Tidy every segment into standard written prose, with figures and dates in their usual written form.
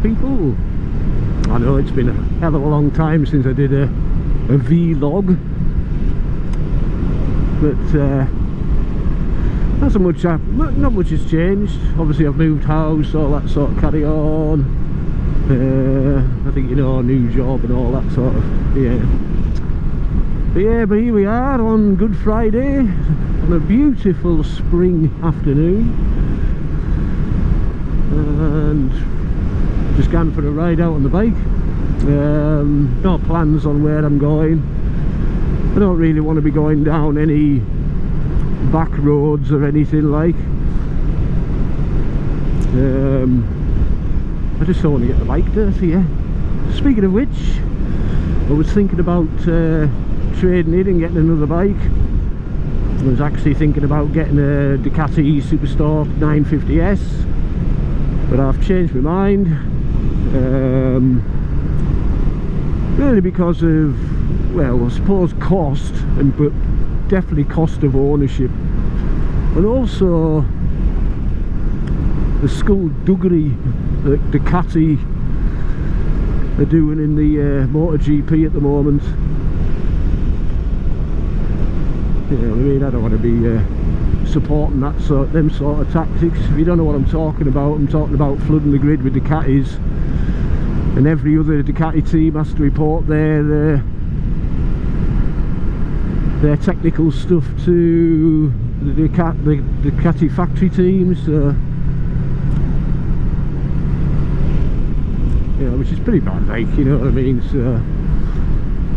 people. I know it's been a hell of a long time since I did a vlog, but not much has changed. Obviously I've moved house, all that sort of carry on. I think, you know, new job and all that sort of, yeah. But here we are on Good Friday on a beautiful spring afternoon, and just gone for a ride out on the bike. No plans on where I'm going. I don't really want to be going down any back roads or anything like. I just don't want to get the bike dirty, yeah. Speaking of which, I was thinking about trading it and getting another bike. I was actually thinking about getting a Ducati Superstar 950S, but I've changed my mind. Really because of, well, I suppose cost, but definitely cost of ownership, and also the skullduggery that Ducati are doing in the MotoGP at the moment. You know what I mean? I don't want to be supporting them sort of tactics. If you don't know what I'm talking talking about flooding the grid with Ducatis, and every other Ducati team has to report their technical stuff to the Ducati factory teams. You know, which is pretty bad, like, you know what I mean. So,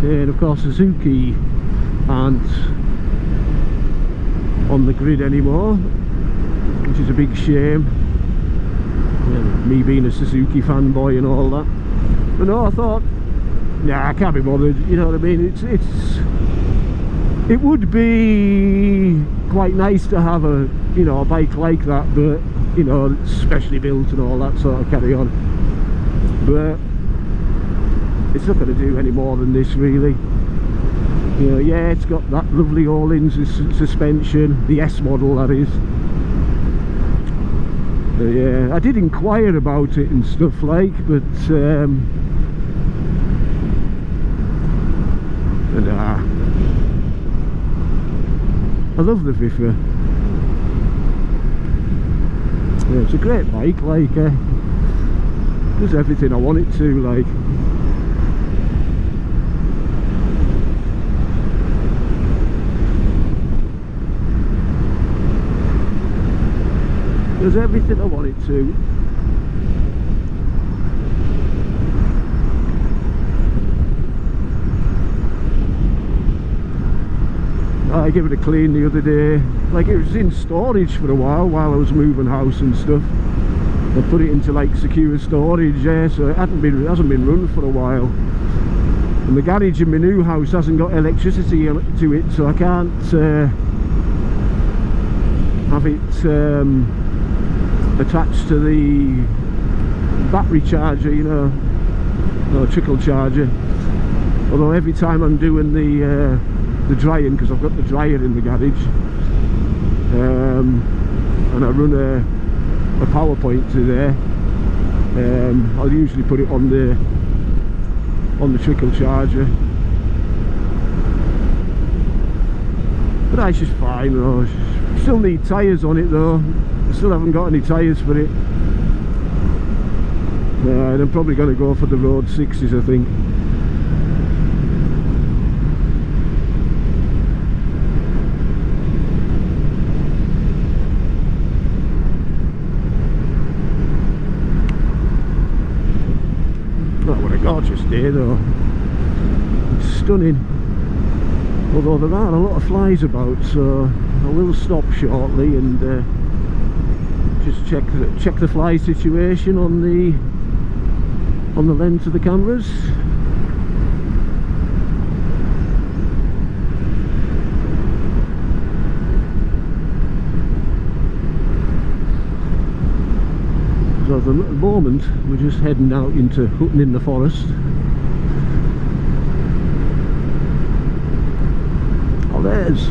and of course Suzuki aren't on the grid anymore, which is a big shame. You know, me being a Suzuki fanboy and all that. But no, I thought, nah, I can't be bothered. You know what I mean? It would be quite nice to have a, you know, a bike like that, but, you know, specially built and all that sort of carry on. But it's not going to do any more than this, really. You know, yeah, it's got that lovely all-in suspension, the S model that is. But yeah, I did inquire about it and stuff like, but I love the VFR. Yeah, it's a great bike, like, does everything I want it to, like. Does everything I want it to. I gave it a clean the other day. Like, it was in storage for a while I was moving house and stuff. I put it into like secure storage, yeah, so it hasn't been run for a while. And the garage in my new house hasn't got electricity to it, so I can't have it attached to the battery charger, you know, or trickle charger. Although every time I'm doing the drying, because I've got the dryer in the garage, and I run a power point to there, I'll usually put it on the trickle charger. But that's just fine though. Still need tyres on it though. Still haven't got any tyres for it. And I'm probably going to go for the Road 6s, I think. Oh, what a gorgeous day though. It's stunning. Although there are a lot of flies about, so I will stop shortly and just check the fly situation on the lens of the cameras. So at the moment we're just heading out into Hutton in the forest. Oh, there's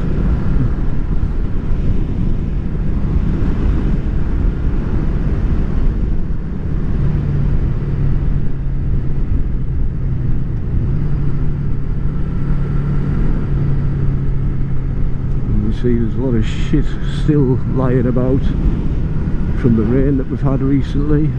see there's a lot of shit still lying about from the rain that we've had recently.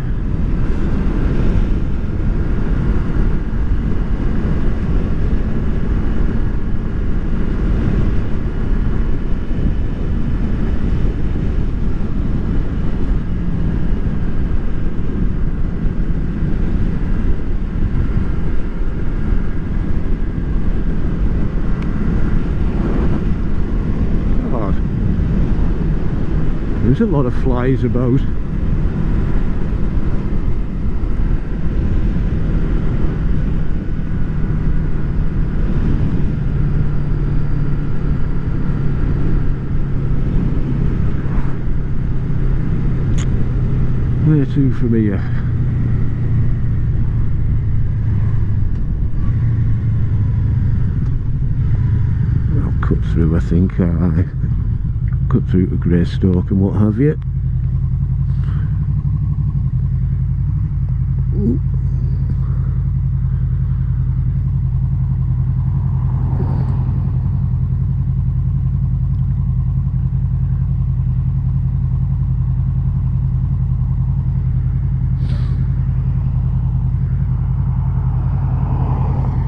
There's a lot of flies about. Where to from here? I'll cut through, I think. Cut through to Greystoke and what have you. Ooh.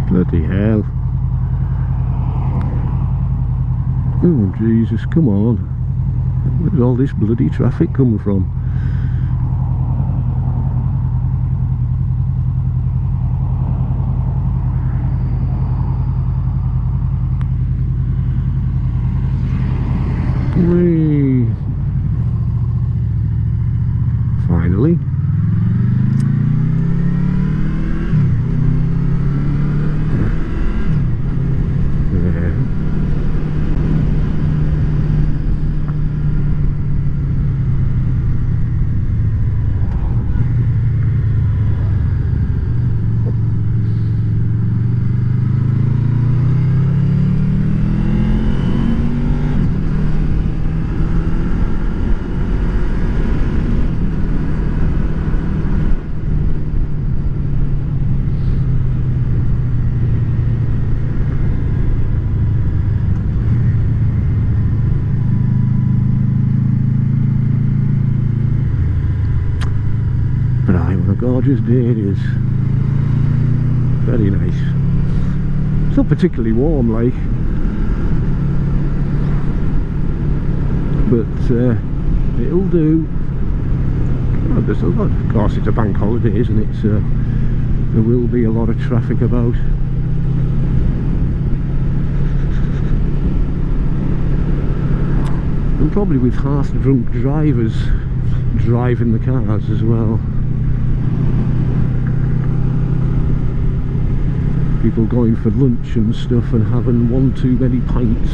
Bloody hell. Oh Jesus, come on. Where's all this bloody traffic coming from? Whee. Finally. Gorgeous day it is. Very nice. It's not particularly warm like, but it'll do. God, there's a lot. Of course it's a bank holiday, isn't it? So there will be a lot of traffic about. And probably with half drunk drivers driving the cars as well. People going for lunch and stuff and having one too many pints.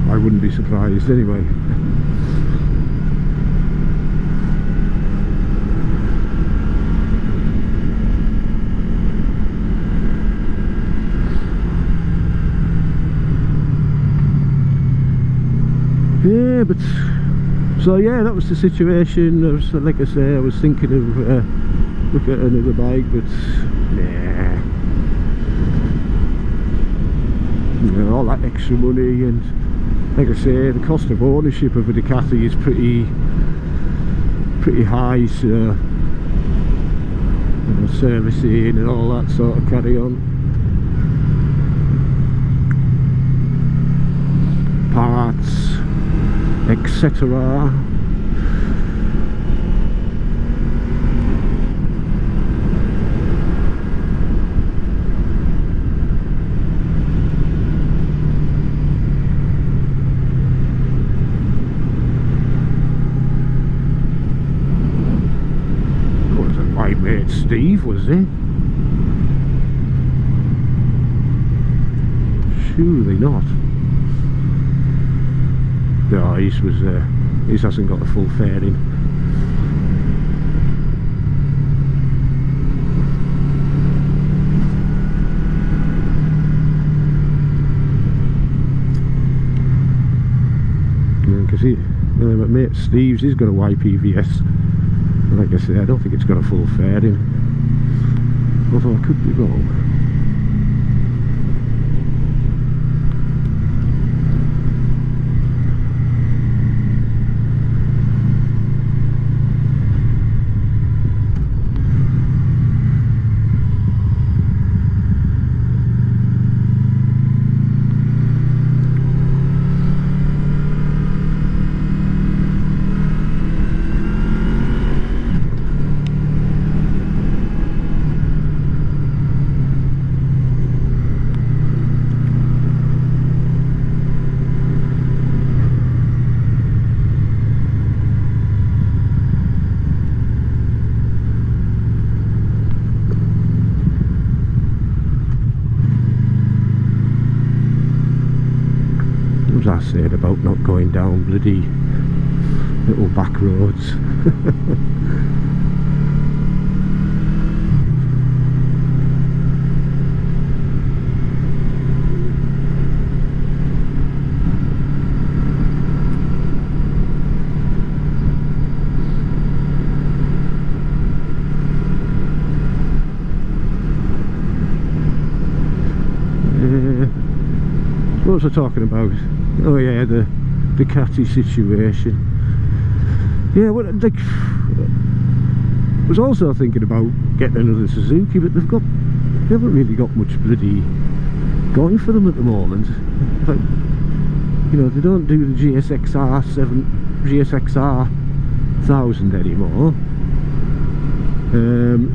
I wouldn't be surprised anyway. Yeah, but so yeah, that was the situation. Like I say, I was thinking of looking at another bike, but nah, you know, all that extra money, and like I say, the cost of ownership of a Ducati is pretty high, so you know, servicing and all that sort of carry on. Parts, etc. Wasn't my mate Steve, was it? Surely not. No, his hasn't got a full fairing. because my mate Steve's, he's got a YPVS. And like I say, I don't think it's got a full fairing, although I could be wrong. I said about not going down bloody little back roads. What was I talking about? Oh yeah, the catty situation. Yeah, well, like, I was also thinking about getting another Suzuki, but they haven't really got much bloody going for them at the moment. Like, you know, they don't do the GSXR 1000 anymore.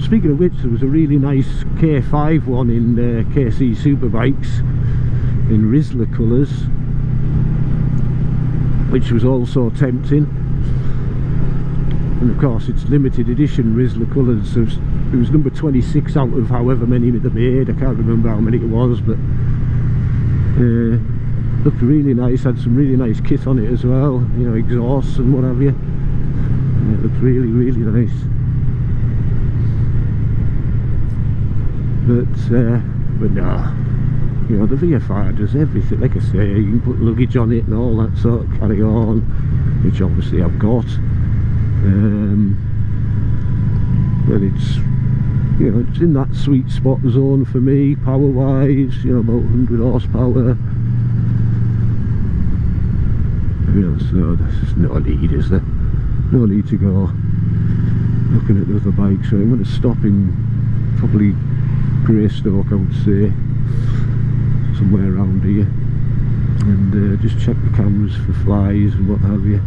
Speaking of which, there was a really nice K5 one in KC Superbikes in Rizzler colours, which was also tempting. And of course it's limited edition Rizzler colours, so it was number 26 out of however many they made. I can't remember how many it was, but looked really nice, had some really nice kit on it as well, you know, exhausts and what have you. And it looked really, really nice. But no, you know, the VFR does everything. Like I say, you can put luggage on it and all that sort of carry on, which obviously I've got. But it's, you know, it's in that sweet spot zone for me, power wise, you know, about 100 horsepower. You know, so there's just no need, is there? No need to go looking at the other bikes. So I'm going to stop in probably Greystoke, I would say, somewhere around here, and just check the cameras for flies and what have you.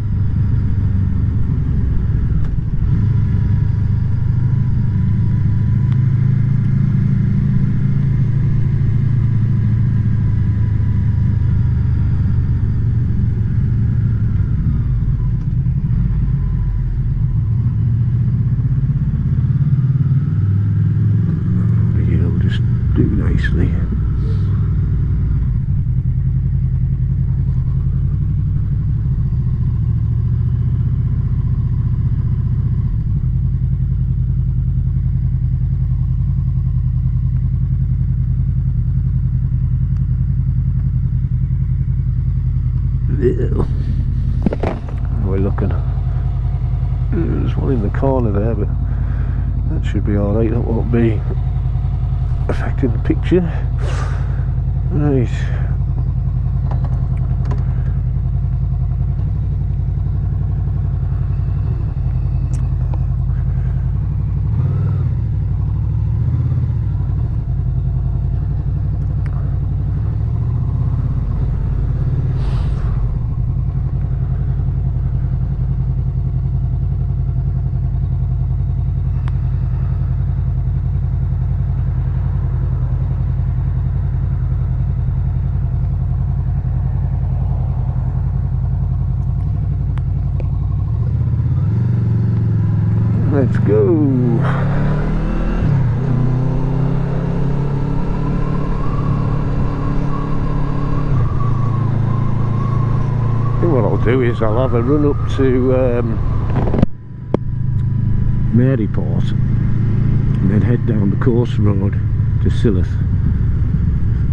It'll just do nicely. We're looking. There's one in the corner there, but that should be alright. That won't be affecting the picture. Right. Let's go. I think what I'll do is I'll have a run up to Maryport and then head down the coast road to Silleth.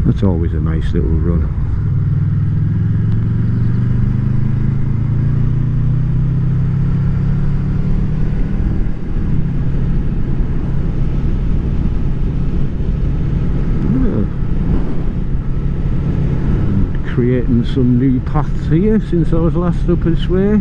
That's always a nice little run. creating some new paths here since I was last up this way.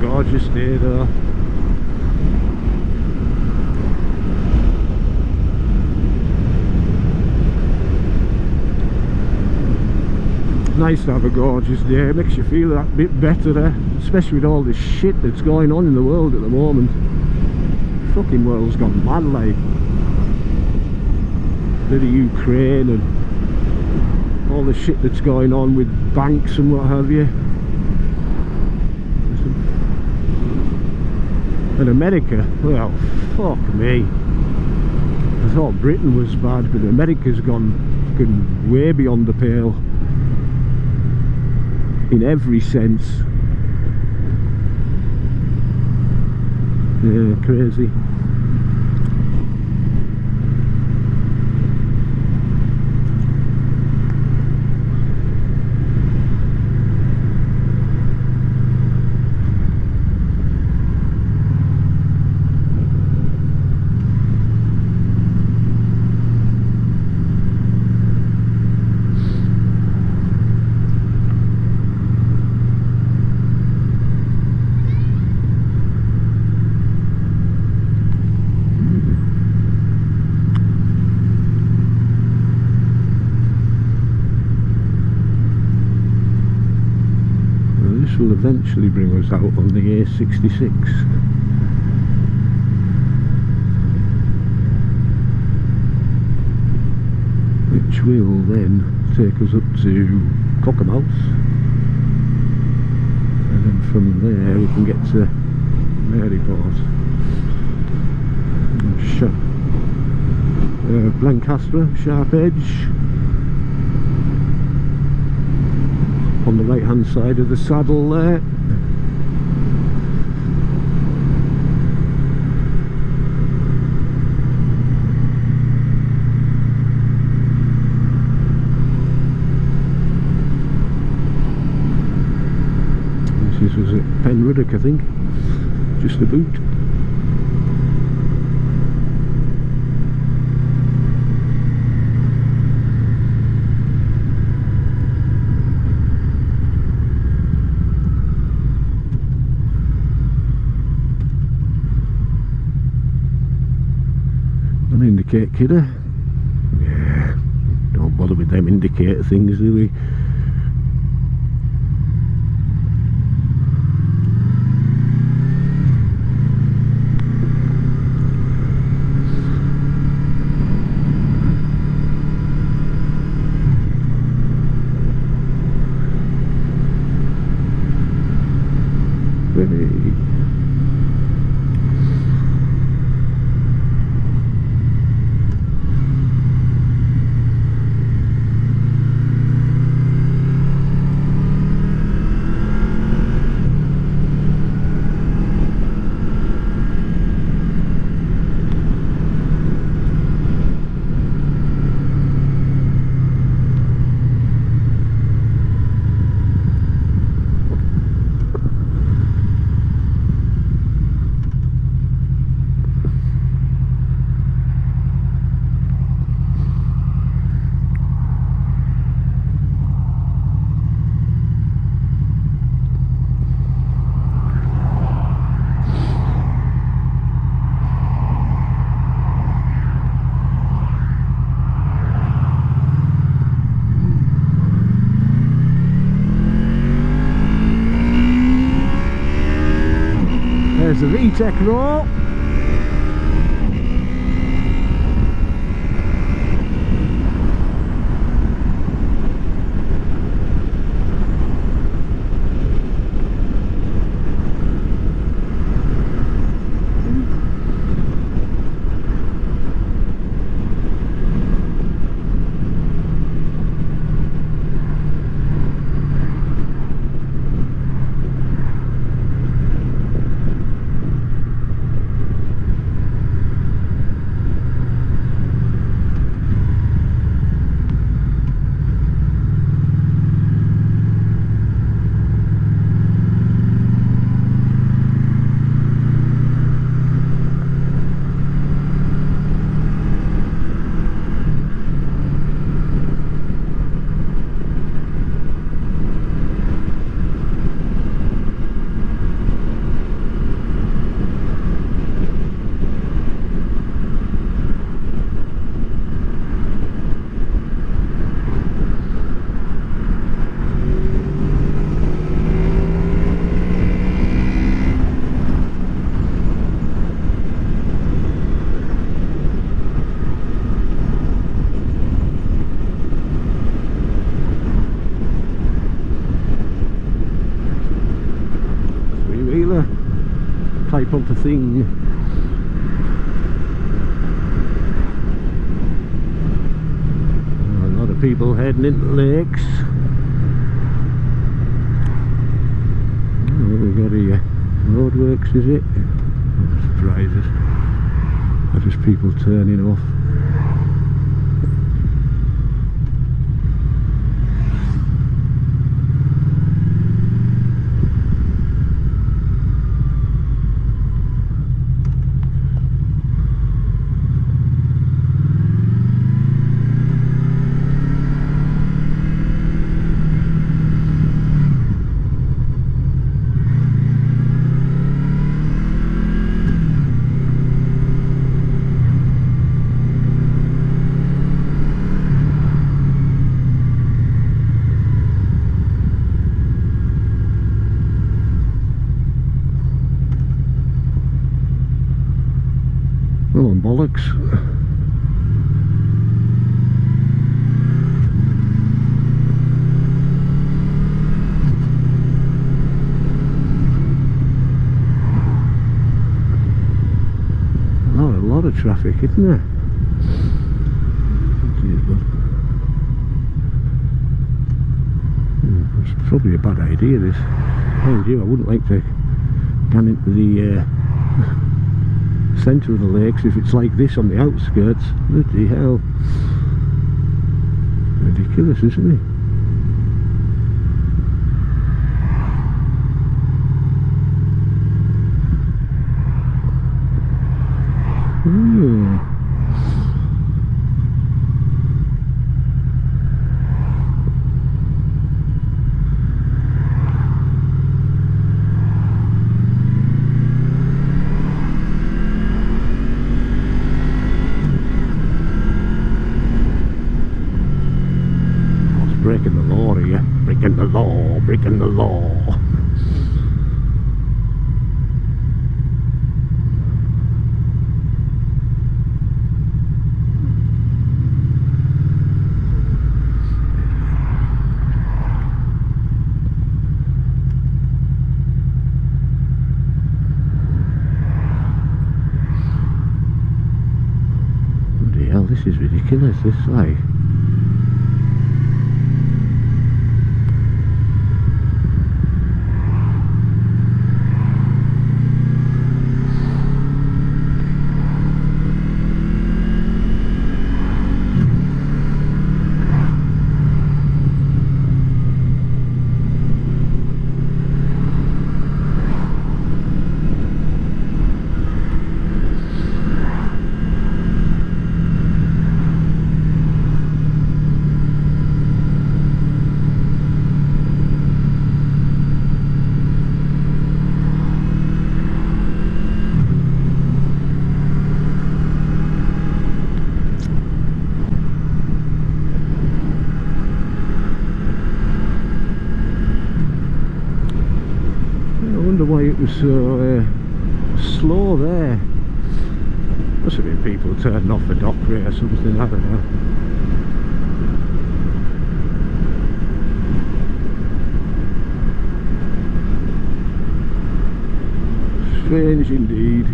Gorgeous day though. Nice to have a gorgeous day, it makes you feel that bit better, especially with all this shit that's going on in the world at the moment. The fucking world's gone mad, like bloody Ukraine and all the shit that's going on with banks and what have you. And America, well, fuck me. I thought Britain was bad, but America's gone fucking way beyond the pale in every sense. Yeah, crazy. Will eventually bring us out on the A66, which will then take us up to Cockermouth, and then from there we can get to Maryport, Lancaster, Sharp Edge, on the right hand side of the saddle there. This was at Penruddock, I think, just about. Indicate kidder. Yeah, don't bother with them indicator things, do we? There's the VTEC roll. type of a thing. A lot of people heading into lakes. What have we got here? Roadworks, is it? Surprises. Or just people turning off. Well, and bollocks. Oh, a lot of traffic, isn't there? It's probably a bad idea, this. Oh dear, I wouldn't like to get into the centre of the lakes if it's like this on the outskirts. Bloody hell. Ridiculous, isn't it? Breaking the law here. Breaking the law, breaking the law. Bloody hell, this is ridiculous, this like. Why it was so slow there. Must have been people turning off the dockway or something, I don't know. Strange indeed.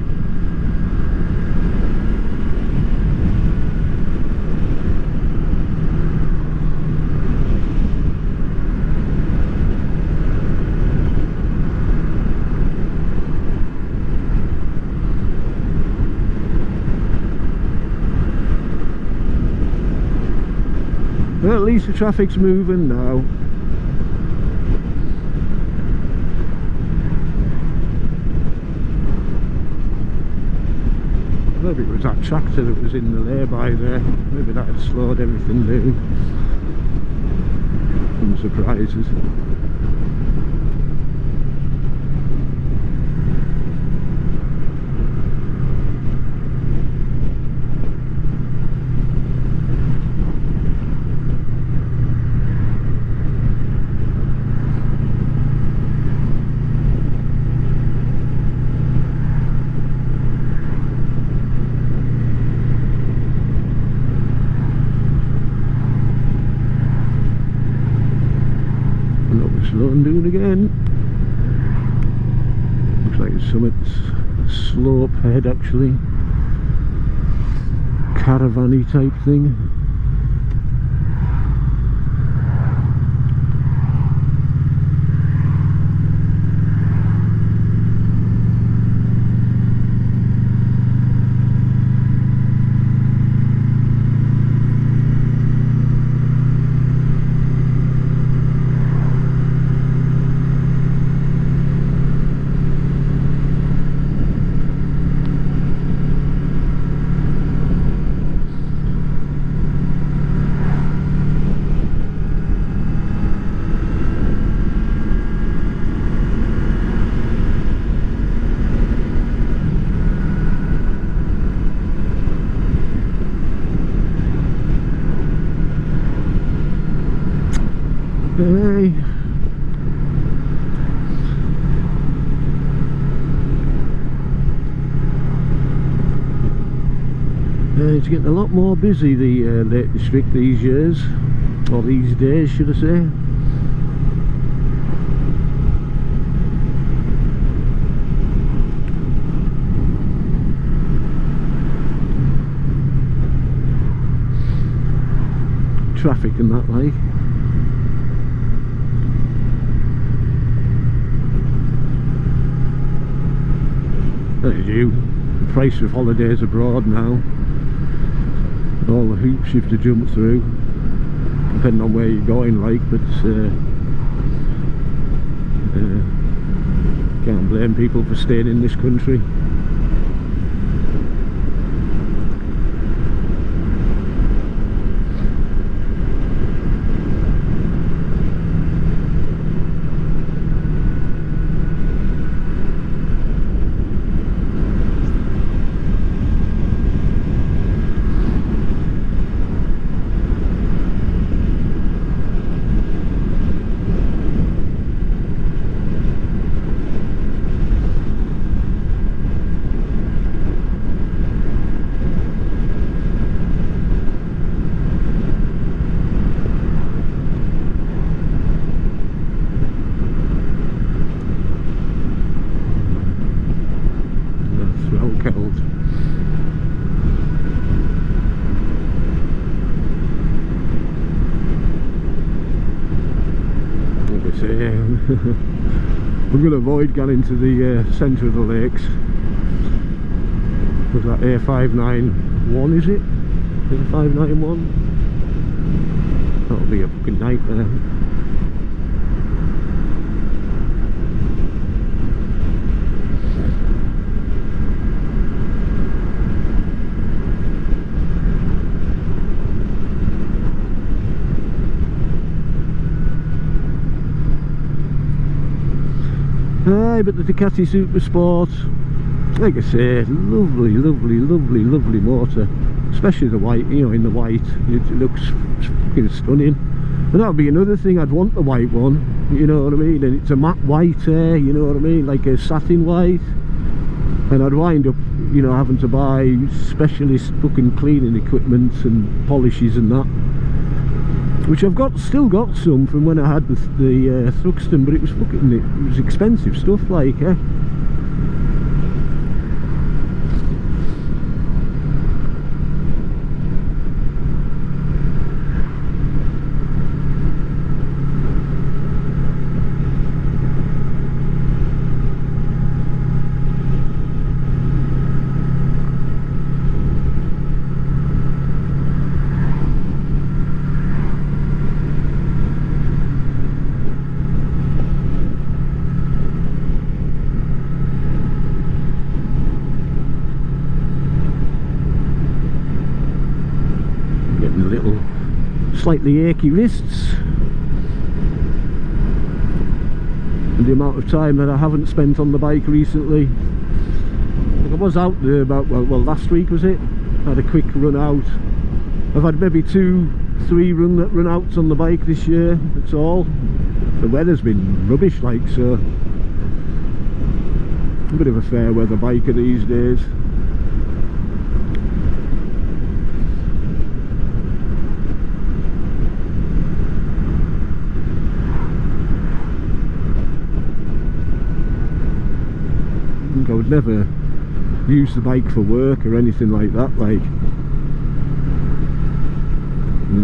Well, at least the traffic's moving now. Maybe it was that tractor that was in the lay-by there. Maybe that had slowed everything down. Some surprises. Slowing down again. Looks like it's something slope head actually, caravan-y type thing. Hey. It's getting a lot more busy, the Lake District these years, or these days should I say. Traffic and that like. As you, the price of holidays abroad now, all the hoops you have to jump through, depending on where you're going like, but can't blame people for staying in this country. We're going to avoid going into the centre of the lakes. Was that A591, is it? A591? That'll be a fucking nightmare. Aye, but the Ducati Super Sport, like I say, lovely, lovely, lovely, lovely motor. Especially the white, you know, in the white, it looks fucking stunning. And that would be another thing, I'd want the white one, you know what I mean? And it's a matte white, you know what I mean? Like a satin white. And I'd wind up, you know, having to buy specialist fucking cleaning equipment and polishes and that. Which I've still got some from when I had the Thruxton, but it was expensive stuff, like, slightly achy wrists, and the amount of time that I haven't spent on the bike recently. I was out there about, well last week was it? I had a quick run out. I've had maybe 2-3 run outs on the bike this year, that's all. The weather's been rubbish like, so a bit of a fair weather biker these days. I would never use the bike for work or anything like that, like.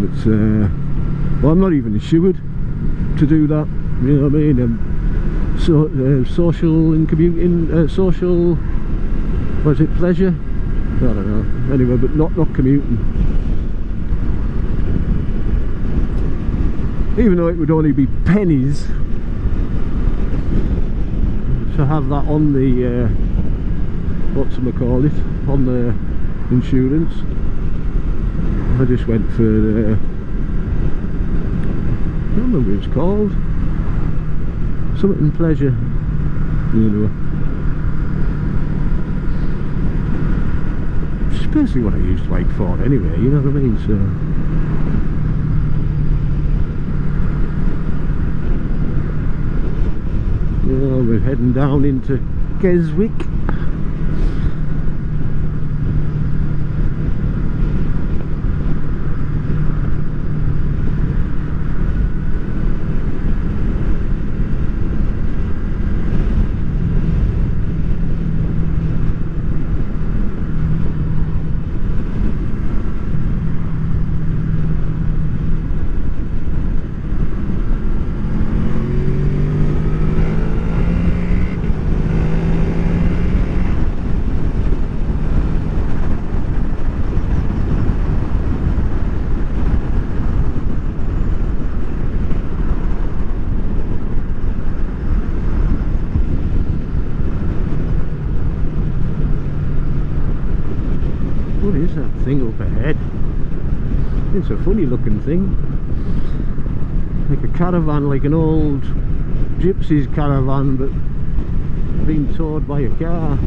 It's well, I'm not even assured to do that, you know what I mean? So social and commuting, social, was it pleasure? I don't know. Anyway, but not commuting. Even though it would only be pennies to have that on the whatchamacallit, on the insurance. I just went for I don't remember what it's called, something in pleasure, you know. It's basically what I used the bike for anyway, you know what I mean, so. Yeah, we're heading down into Keswick. What is that thing up ahead? It's a funny looking thing, like a caravan, like an old gypsy's caravan, but being towed by a car.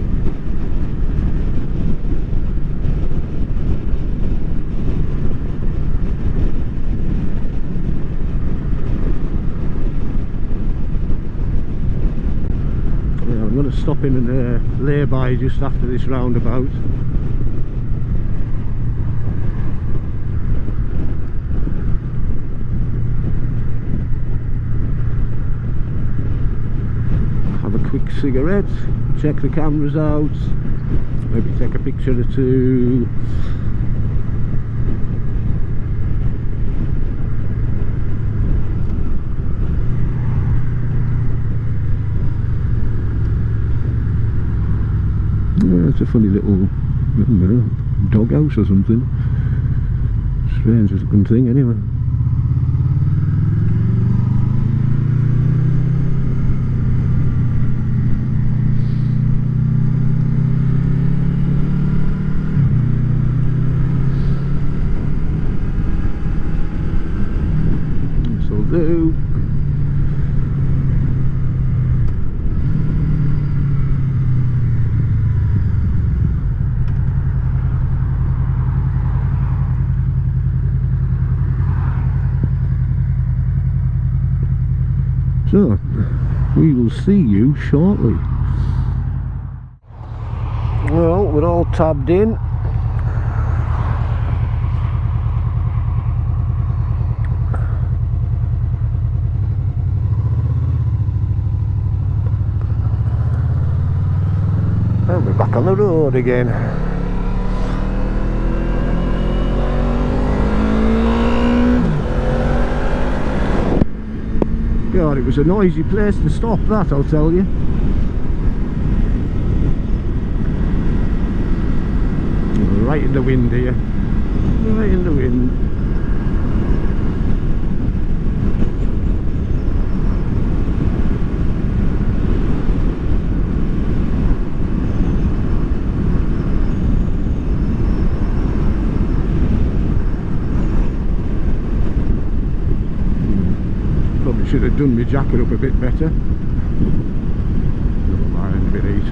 Yeah, I'm going to stop in and lay by just after this roundabout. Quick cigarette, check the cameras out, maybe take a picture or two. Yeah, it's a funny little, I don't know, doghouse or something. Strange looking thing anyway. Do. So, we will see you shortly. Well, we're all tabbed in. And we're back on the road again. God, it was a noisy place to stop, that I'll tell you. Right in the wind here. Right in the wind. Should have done my jacket up a bit better. Never mind, a bit heat.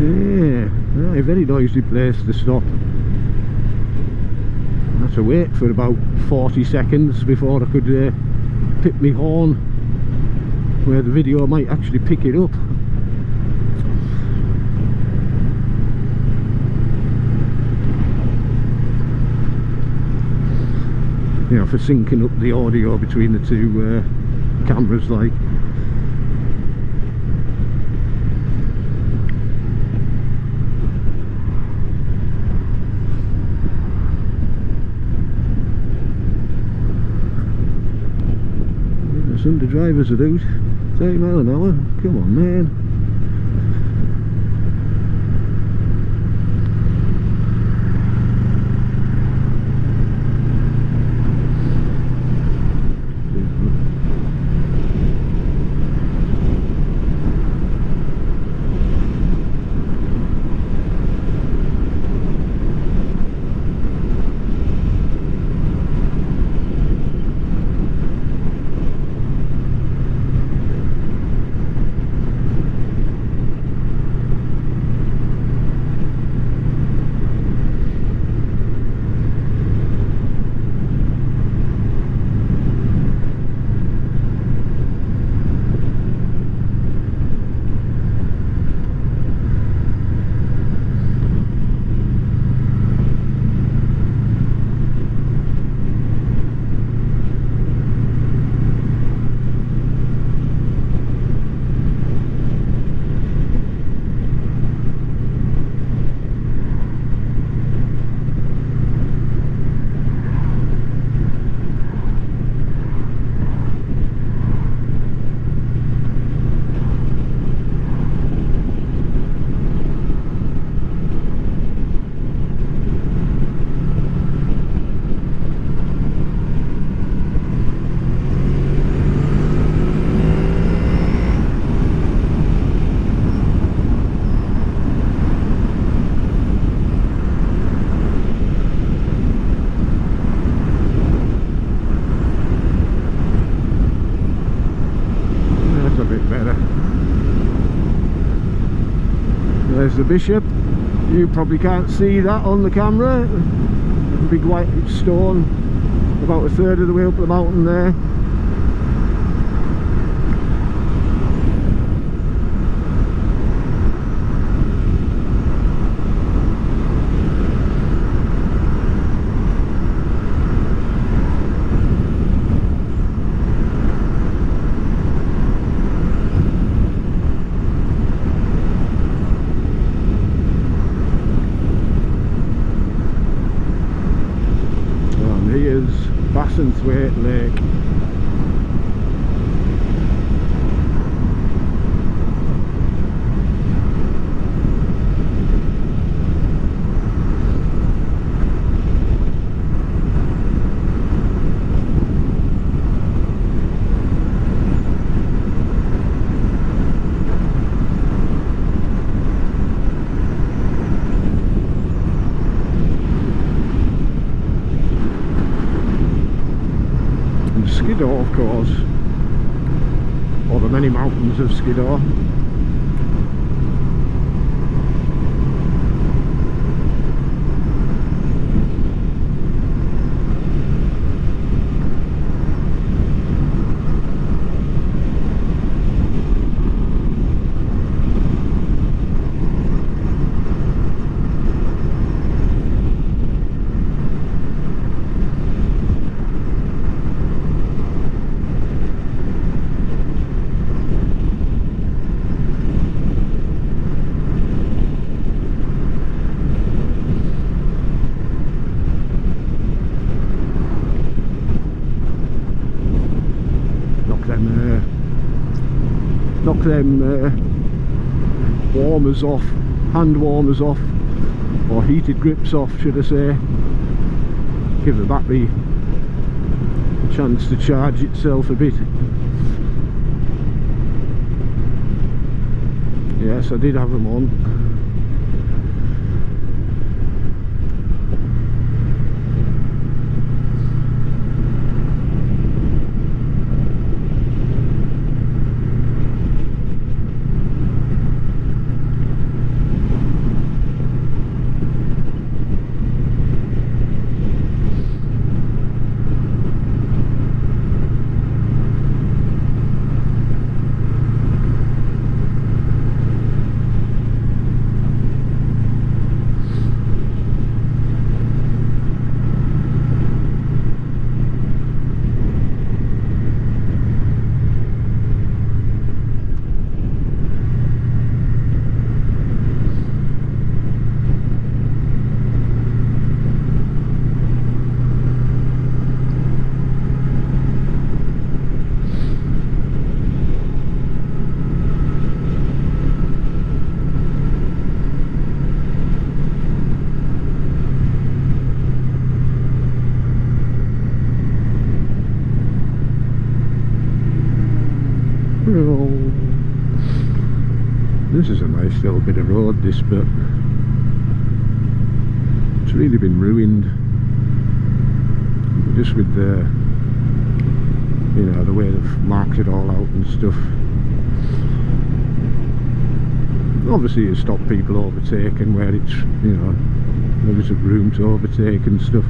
Yeah, a very noisy place to stop. To wait for about 40 seconds before I could pick my horn, where the video might actually pick it up. know, for syncing up the audio between the two cameras, like. Some of the drivers are out 30 mile an hour. Come on, man. There's the Bishop. You probably can't see that on the camera. A big white stone about a third of the way up the mountain there. Bassenswaite Lake. Skiddaw, of course, or the many mountains of Skiddaw. Knock them warmers off, hand warmers off, or heated grips off, should I say. Give the battery a chance to charge itself a bit. Yes, I did have them on. This is a nice little bit of road, this, but it's really been ruined just with the, you know, the way they've marked it all out and stuff. Obviously it stopped people overtaking where it's, you know, there isn't room to overtake and stuff.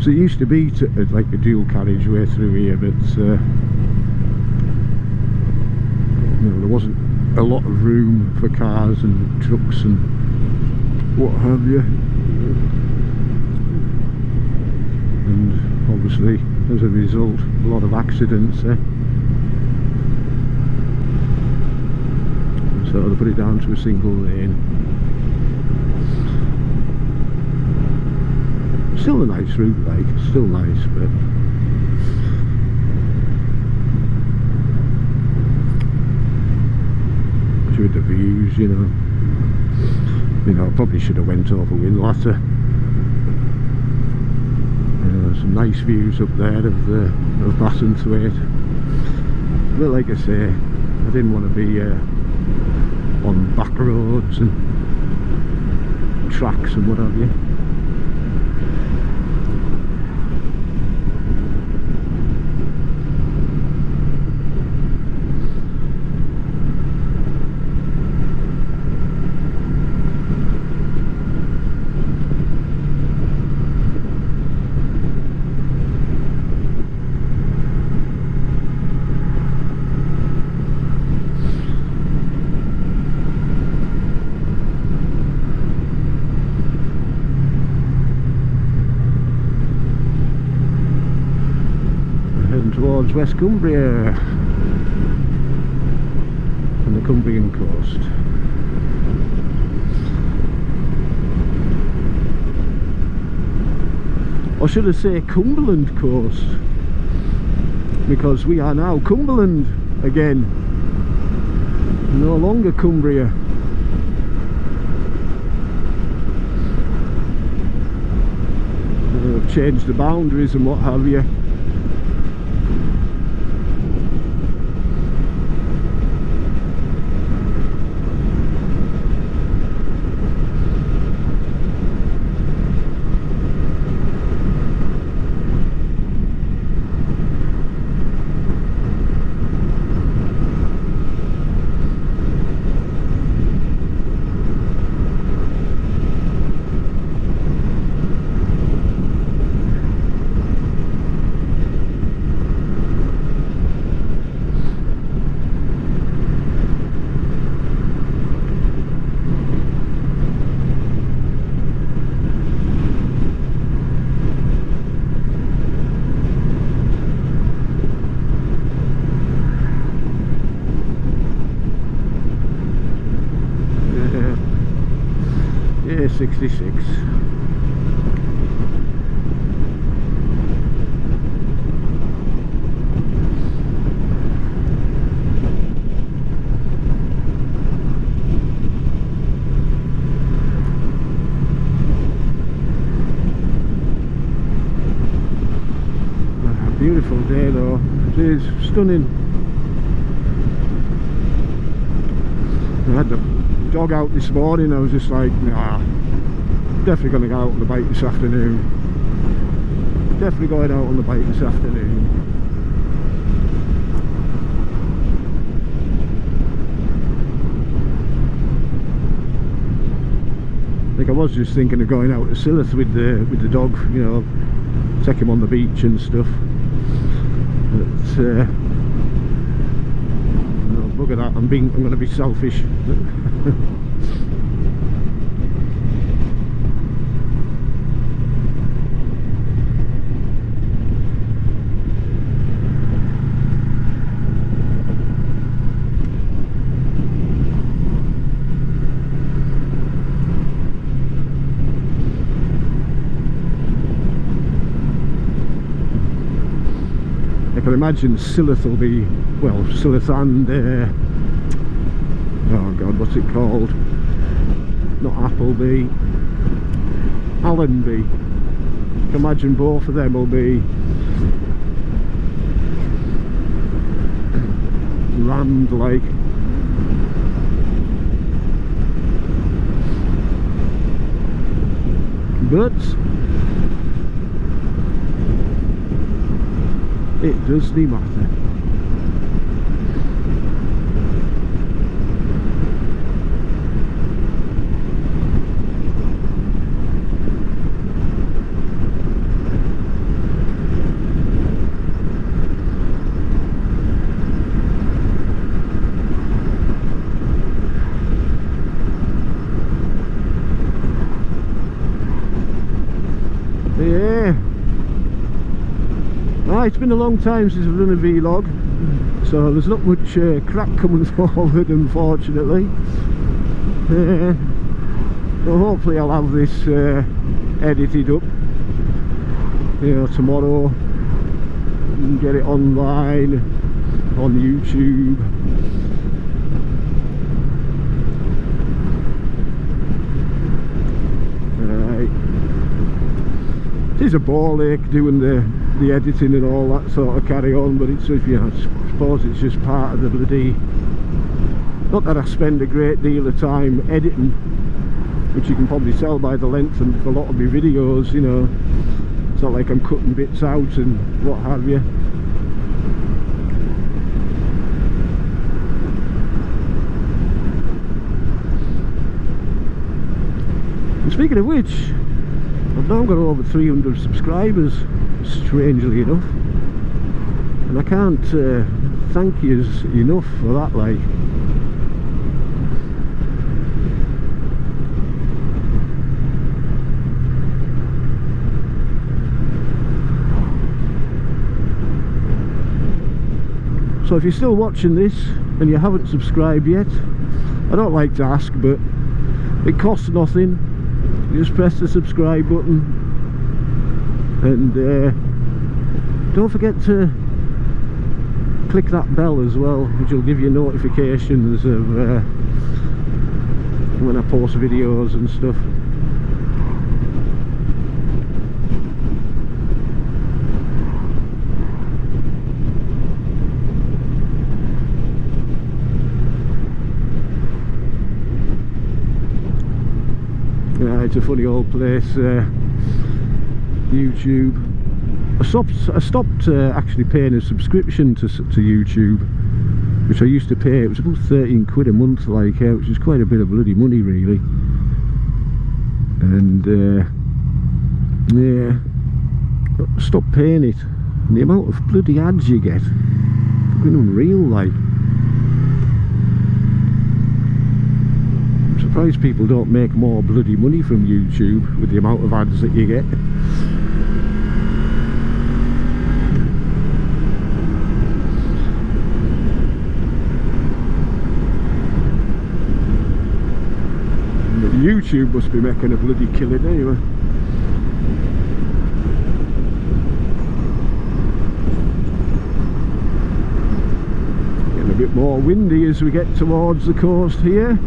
So it used to be like a dual carriageway through here, but you know, there wasn't a lot of room for cars and trucks and what have you. And obviously as a result a lot of accidents there. So they put it down to a single lane. Still a nice route, like, still nice, but with the views, you know, I probably should have went over Winlatter. Some nice views up there of Bassenthwaite, but like I say, I didn't want to be on back roads and tracks and what have you. Towards West Cumbria and the Cumbrian coast. Or should I say Cumberland coast, because we are now Cumberland again, no longer Cumbria. They've changed the boundaries and what have you. Yeah, 66. Beautiful day though, it is stunning. I had the dog out this morning, I was just like, nah, definitely going to go out on the bike this afternoon. Definitely going out on the bike this afternoon. Like I was just thinking of going out to Silloth with the dog, you know, take him on the beach and stuff. But no, bugger that, I'm going to be selfish. I can imagine Silloth will be, well, Silloth and oh god, what's it called? Not Appleby, Allenby. I can imagine both of them will be rammed like. but it doesn't matter. Yeah. Right, it's been a long time since I've done a vlog, so there's not much crap coming forward, unfortunately. So hopefully I'll have this edited up, you know, tomorrow, and get it online on YouTube. It is a ball ache doing the editing and all that sort of carry on, but it's, you know, I suppose it's just part of the bloody, not that I spend a great deal of time editing, which you can probably tell by the length of a lot of my videos, you know. It's not like I'm cutting bits out and what have you. And speaking of which, I've now got over 300 subscribers, strangely enough, and I can't thank you enough for that, like. So if you're still watching this and you haven't subscribed yet, I don't like to ask, but it costs nothing. You just press the subscribe button, and don't forget to click that bell as well, which will give you notifications of when I post videos and stuff. It's a funny old place, YouTube. I stopped actually paying a subscription to YouTube, which I used to pay. It was about 13 quid a month, like, which is quite a bit of bloody money, really. And yeah, I stopped paying it, and the amount of bloody ads you get, fucking unreal, like. Surprised people don't make more bloody money from YouTube with the amount of ads that you get. But YouTube must be making a bloody killing anyway. Getting a bit more windy as we get towards the coast here.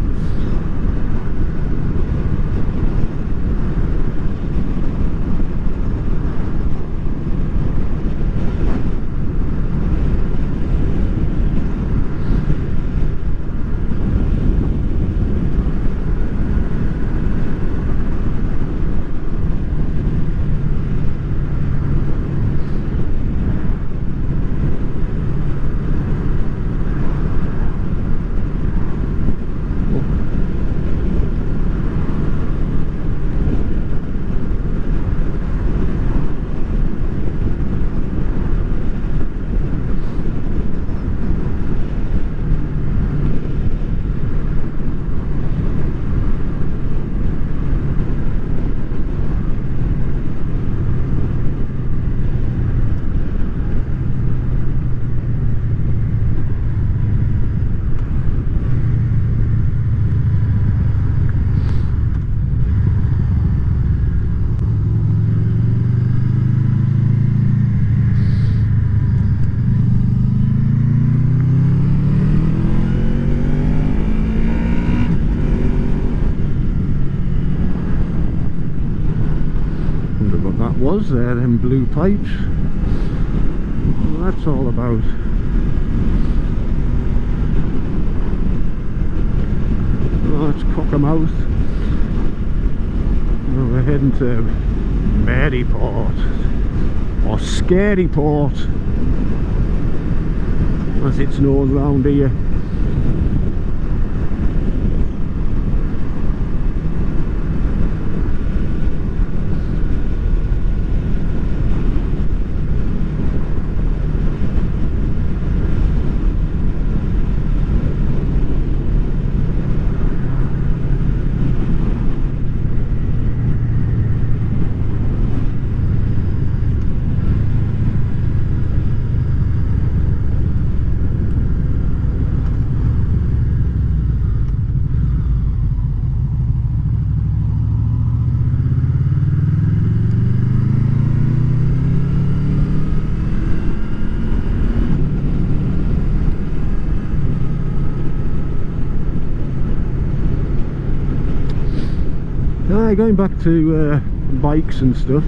Was there them blue pipes? Well, that's all about. Oh, it's Cockermouth. we're heading to Maryport, or Scaryport as it's known round here. Going back to bikes and stuff,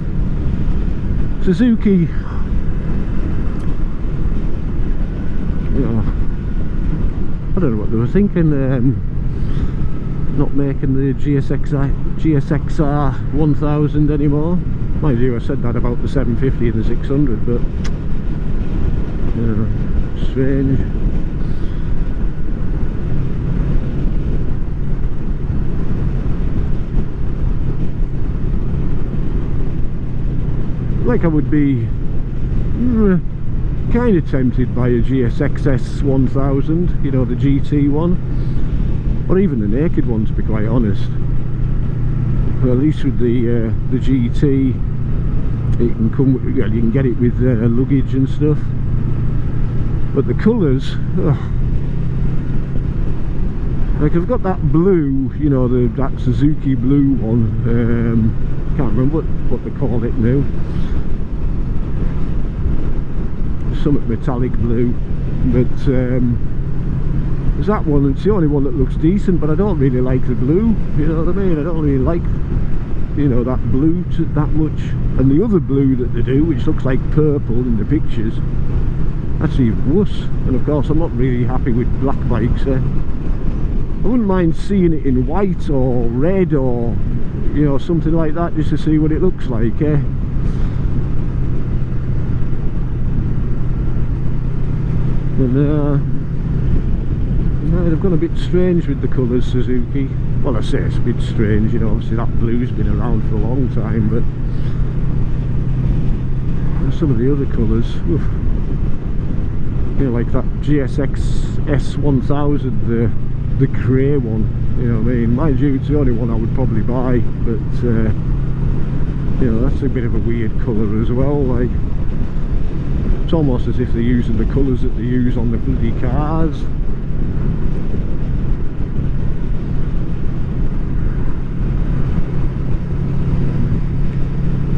Suzuki, you know, I don't know what they were thinking, not making the GSXR 1000 anymore. Mind you, I said that about the 750 and the 600, but you know, strange. Like I would be kind of tempted by a GSXS 1000, you know, the GT one, or even the naked one, to be quite honest. But at least with the GT, it can come, well, you can get it with luggage and stuff. But the colours, like I've got that blue, you know, that Suzuki blue one. Can't remember what they call it now. Something metallic blue, but there's that one. It's the only one that looks decent, but I don't really like the blue, you know what I mean? I don't really like, you know, that blue that much. And the other blue that they do, which looks like purple in the pictures, that's even worse. And of course I'm not really happy with black bikes. I wouldn't mind seeing it in white or red or, you know, something like that, just to see what it looks like. And they've gone a bit strange with the colours, Suzuki. Well, I say it's a bit strange, you know, obviously that blue's been around for a long time, but some of the other colours, oof, you know, like that GSX S1000, the grey one, you know what I mean? Mind you, it's the only one I would probably buy, but you know, that's a bit of a weird colour as well. Like, it's almost as if they're using the colours that they use on the bloody cars.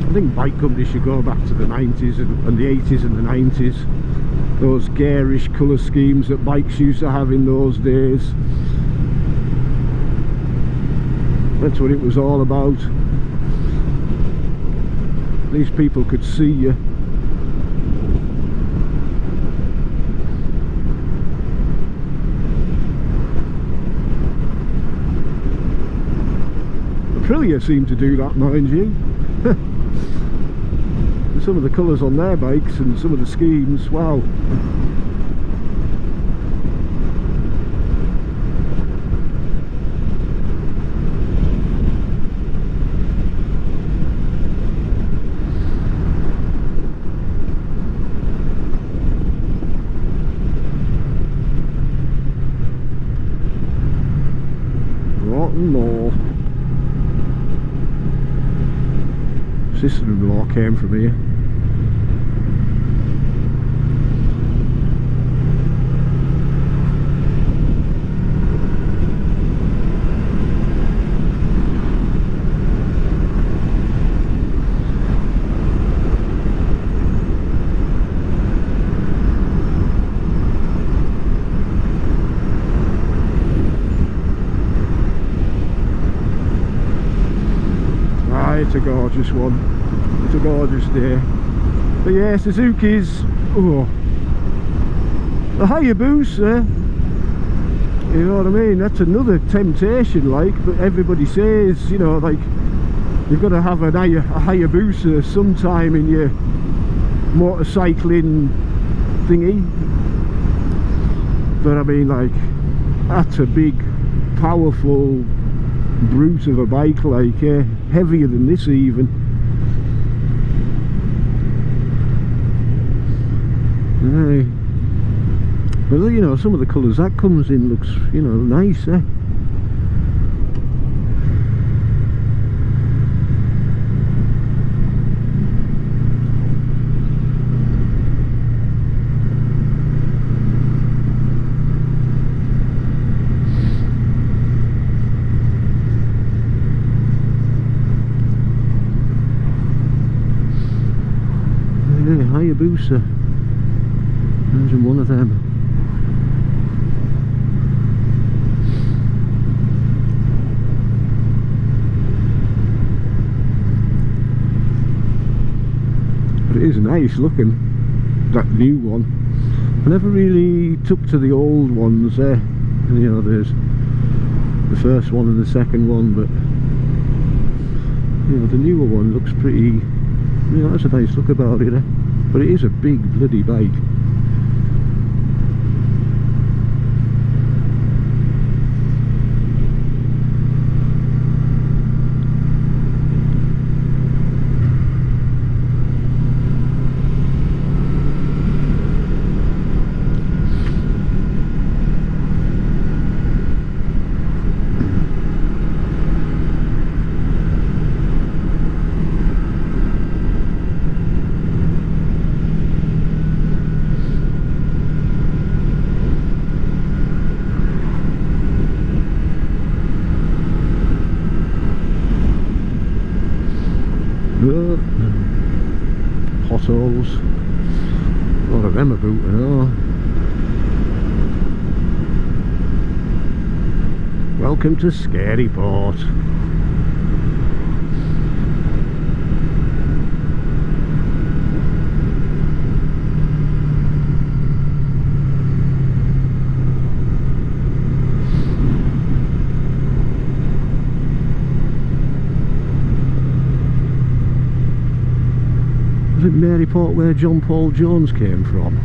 I think bike companies should go back to the 90s and the 80s and the 90s. Those garish colour schemes that bikes used to have in those days. That's what it was all about. These people could see you. Aprilia seem to do that, mind you. Some of the colours on their bikes and some of the schemes, wow. Rotten more. Sister-in-law came from here. It's a gorgeous one. It's a gorgeous day. But yeah, Suzuki's, oh, the Hayabusa, you know what I mean, that's another temptation, like, but everybody says, you know, like, you've got to have a Hayabusa sometime in your motorcycling thingy. But I mean, like, that's a big, powerful brute of a bike, like, heavier than this even. But you know, some of the colours that comes in looks, you know, nice, eh? Yeah, Hayabusa. Imagine one of them. But it is nice looking, that new one. I never really took to the old ones there. You know, there's the first one and the second one, but you know, the newer one looks pretty, you know, that's a nice look about it, eh? But it is a big bloody bike. Potholes, a lot of them about and all. Welcome to Scaryport. Was it Maryport where John Paul Jones came from?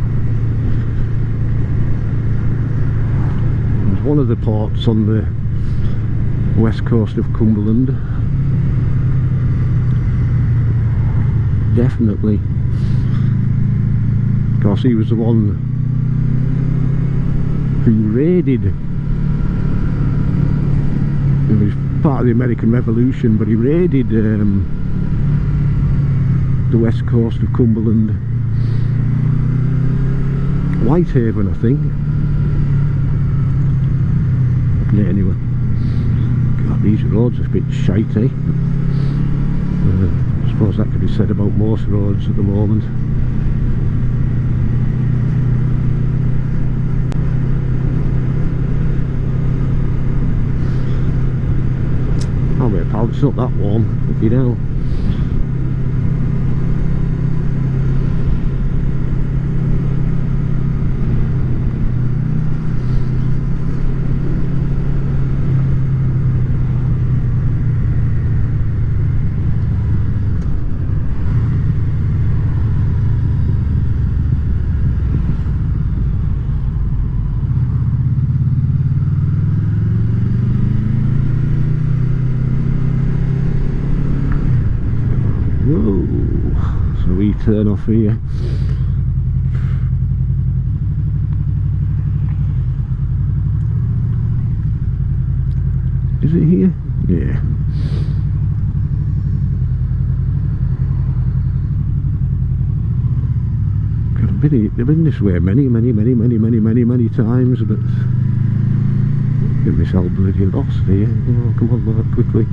It was one of the ports on the west coast of Cumberland. Definitely. Of course, he was the one who raided. He was part of the American Revolution, but he raided the west coast of Cumberland, Whitehaven, I think. Yeah, anyway, God, these roads are a bit shite, eh? I suppose that could be said about most roads at the moment. Oh wait, pal, it's not that warm, you know. So we turn off here. Is it here? Yeah. I've been this way many times, but get myself bloody lost here. Oh, come on, Lord, quickly.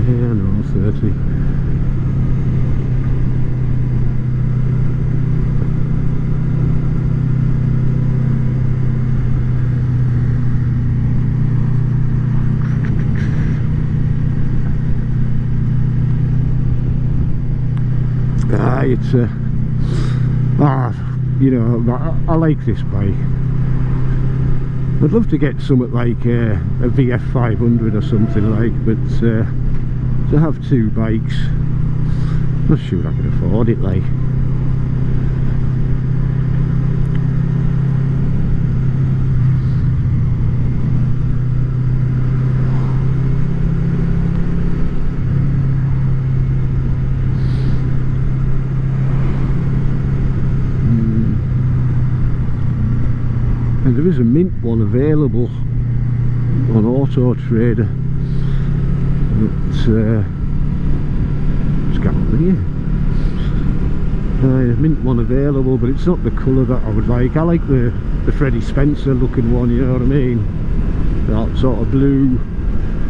Yeah, no, 30. why it's you know, I like this bike. I'd love to get something like a VFR800 or something like, but to have two bikes, I'm not sure I can afford it like. And there is a mint one available on Auto Trader. It's got here. A mint one available, but it's not the colour that I would like. I like the Freddie Spencer looking one, you know what I mean? That sort of blue,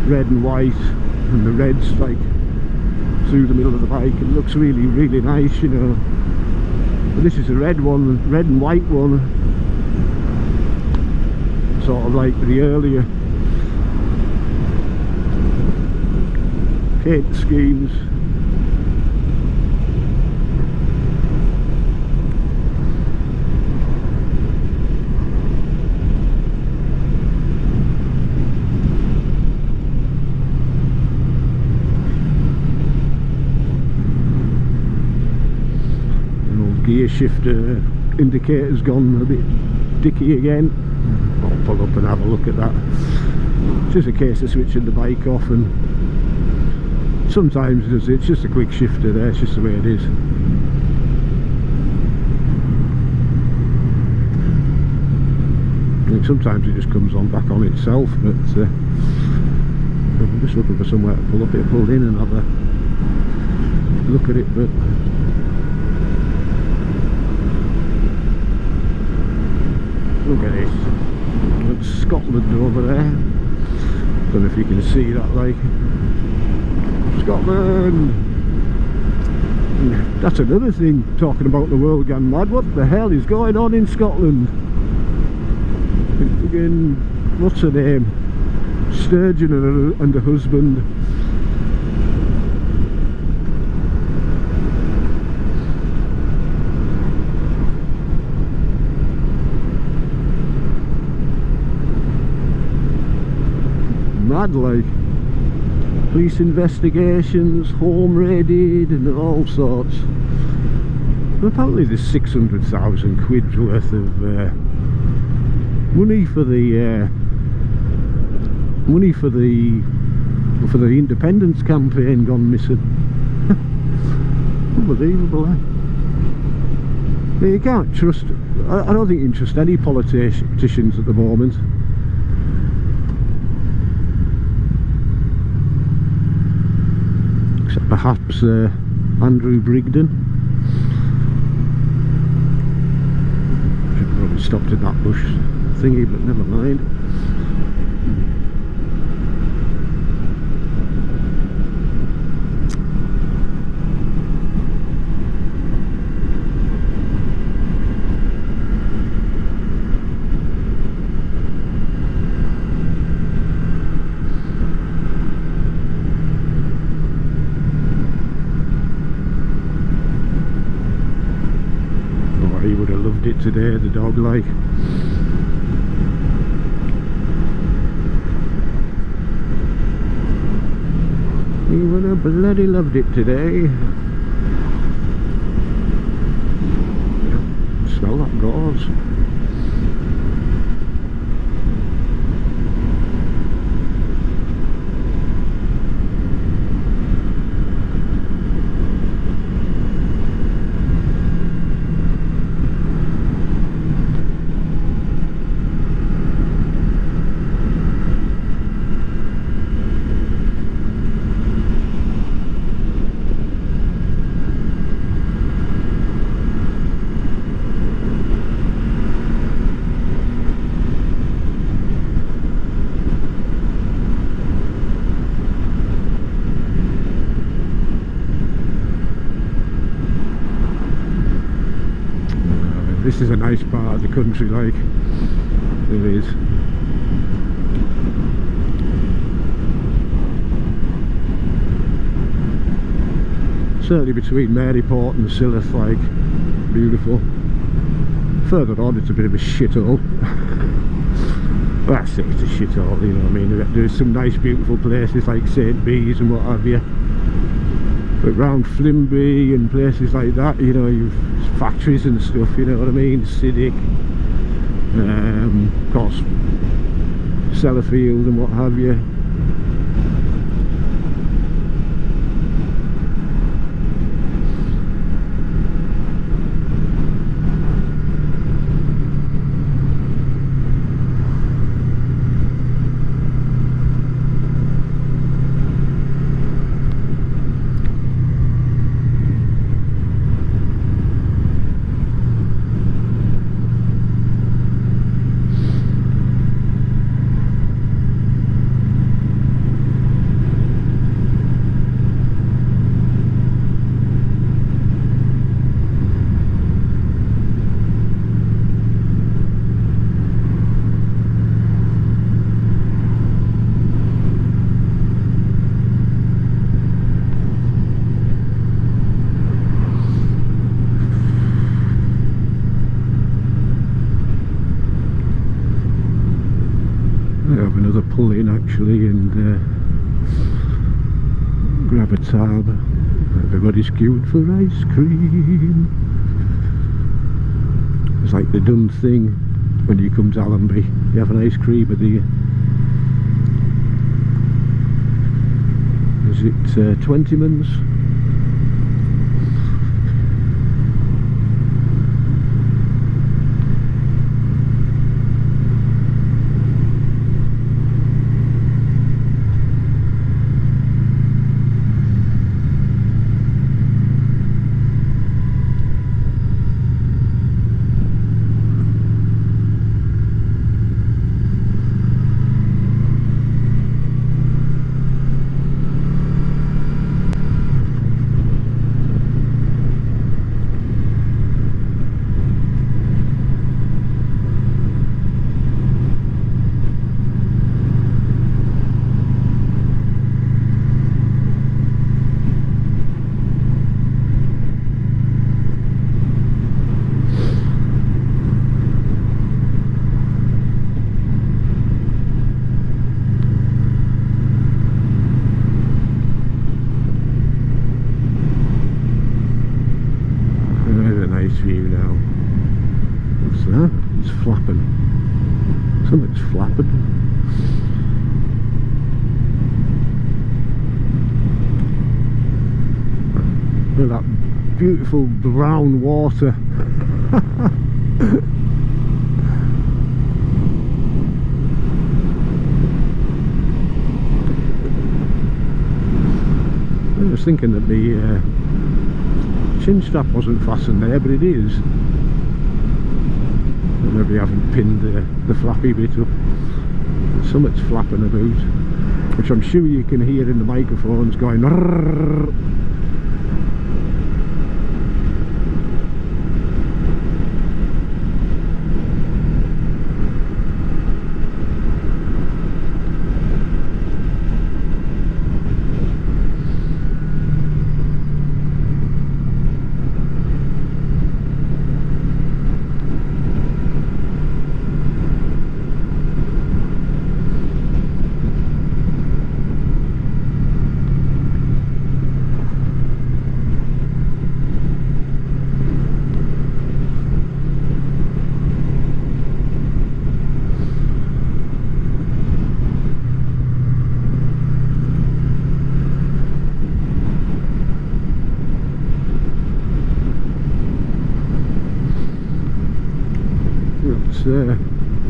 red and white, and the red's like through the middle of the bike. It looks really, really nice, you know. But this is a red one, red and white one. Sort of like the earlier paint schemes. An old gear shifter indicator's gone a bit dicky again. I'll pull up and have a look at that. It's just a case of switching the bike off, and sometimes it's just a quick shifter there, it's just the way it is. And sometimes it just comes on back on itself, but I'm just looking for somewhere to pull up it, pull in and have a look at it. But look at this. That's Scotland over there. Don't know if you can see that, like Scotland. And that's another thing, talking about the world gone mad. What the hell is going on in Scotland? Again, what's her name? Sturgeon and her husband. Mad, like police investigations, home raided and all sorts. And apparently there's 600,000 quid worth of money for the independence campaign gone missing. Unbelievable, eh? You can't trust, I don't think you can trust any politicians at the moment. Perhaps Andrew Brigden. Should have probably stopped in that bush thingy, but never mind. He would have loved it today, the dog, like. He would have bloody loved it today. Yeah, smell that gauze. This is a nice part of the country, like. It is. certainly between Maryport and Silloth, like, beautiful. Further on it's a bit of a shithole. Well, I say it's a shithole, you know what I mean. There's some nice beautiful places like St Bees and what have you, but round Flimby and places like that, you know, you've factories and stuff, you know what I mean. Siddick, of course Sellafield and what have you. Another pull in actually, and grab a tab. Everybody's queuing for ice cream. It's like the done thing when you come to Allenby. You have an ice cream at the, is it 20mans? View now. What's that? It's flapping. Something's flapping. Look at that beautiful brown water. I was thinking that the chin strap wasn't fastened there, but it is. Maybe I haven't pinned the flappy bit up. Something's flapping about, which I'm sure you can hear in the microphones going rrrr.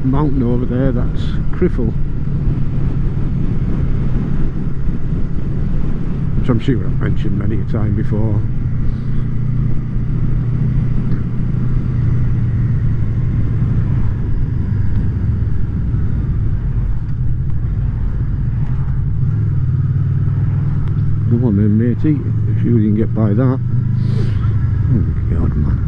Mountain over there, that's Criffle, which I'm sure I've mentioned many a time before. Go on then, matey, if you can get by that. Oh God, man.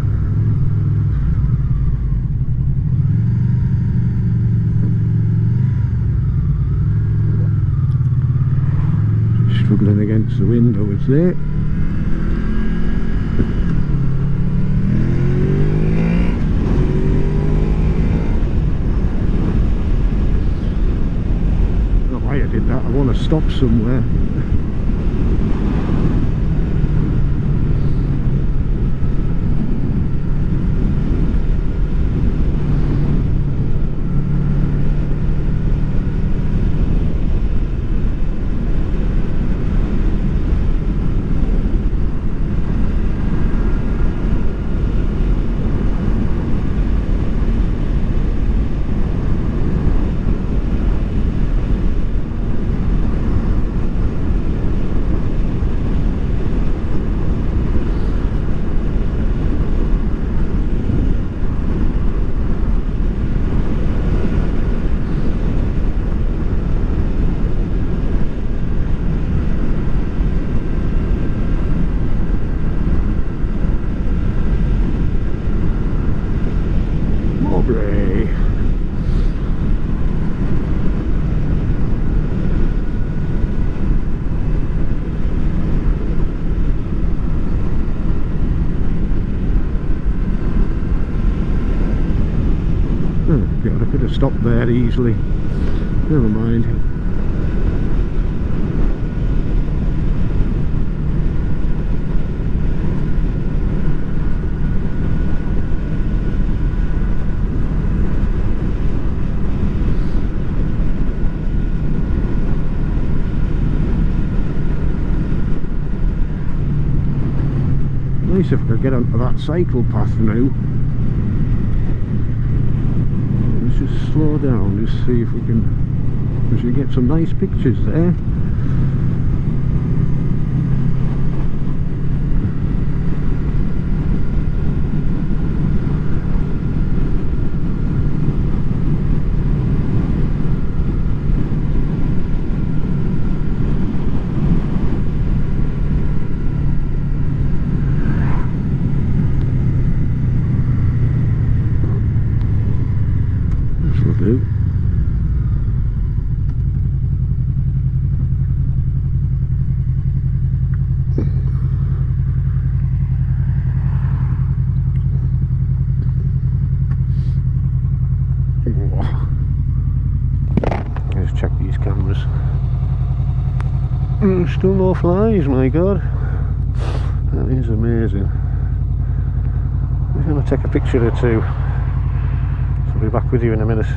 Struggling against the window, it's there. want to stop somewhere. God, I could have stopped there easily. Never mind. Nice if I could get onto that cycle path now. Let's just slow down, just see if we should get some nice pictures there. Let's check these cameras. Still no flies, my god. That is amazing. I'm just going to take a picture or two. So I'll be back with you in a minute.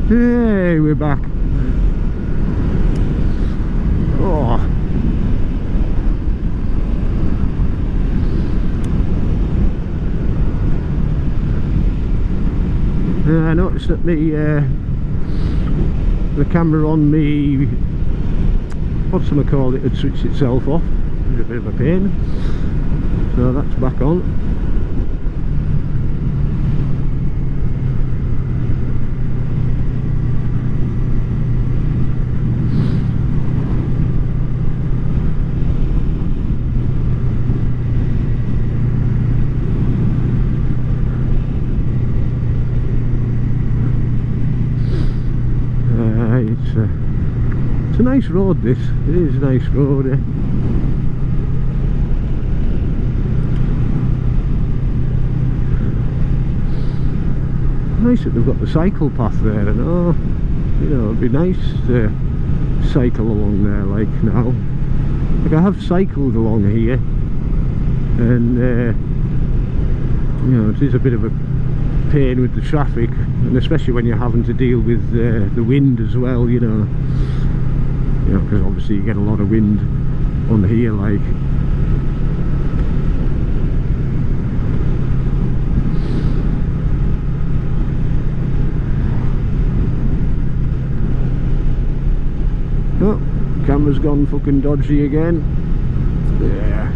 Hey, we're back. Oh. I noticed that the camera on me, what's I call it, had switched itself off. It was a bit of a pain. So that's back on. It's a nice road, this. It is a nice road, eh? Nice that they've got the cycle path there, and oh, you know, it'd be nice to cycle along there like now. Like I have cycled along here, and you know, it is a bit of a pain with the traffic, and especially when you're having to deal with the wind as well, you know, because obviously you get a lot of wind on here, like. Oh, camera's gone fucking dodgy again. Yeah.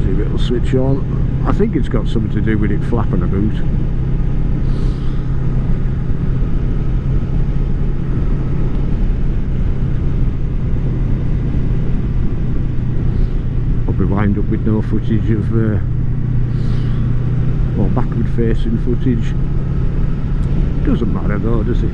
See if it'll switch on. I think it's got something to do with it flapping about. Probably wind up with no footage of or backward facing footage. Doesn't matter though, does it?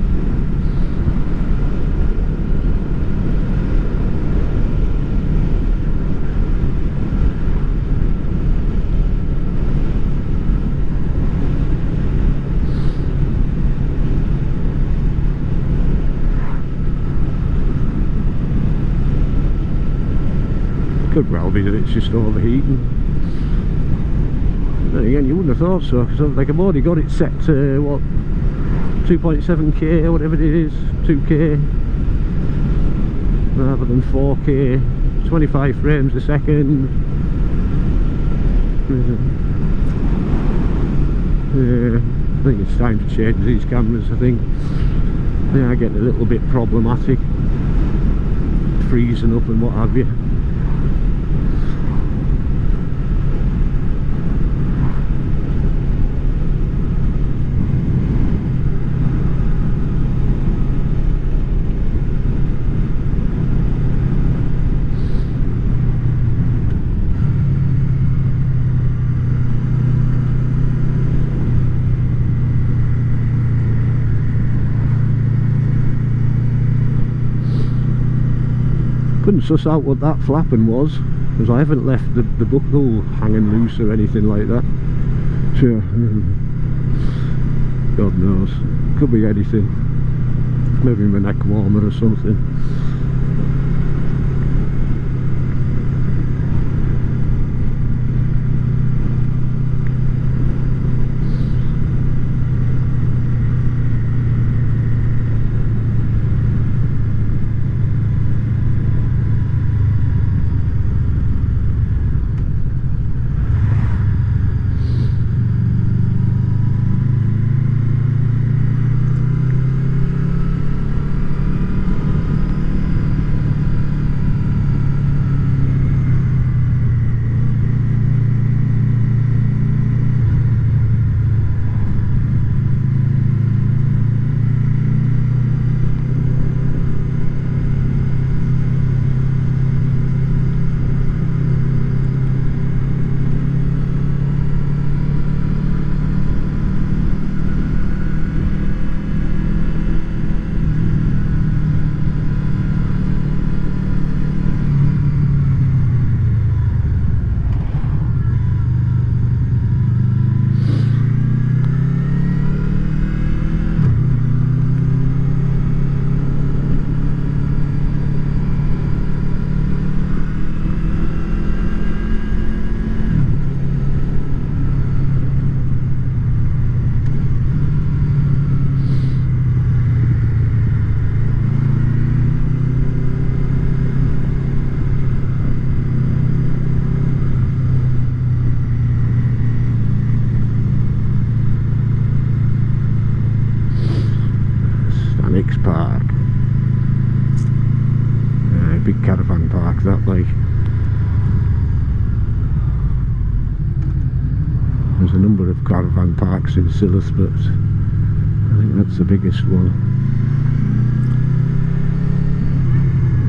Could well be that it's just overheating. Then again, you wouldn't have thought so, because like I've already got it set to what, 2.7K or whatever it is, 2K rather than 4K, 25 frames a second. Yeah, I think it's time to change these cameras. I think they are getting a little bit problematic, freezing up and what have you. Couldn't suss out what that flapping was, because I haven't left the buckle hanging loose or anything like that. Sure. God knows. Could be anything. Maybe my neck warmer or something. Park. Big caravan park that, like. There's a number of caravan parks in Sillis, but I think that's the biggest one.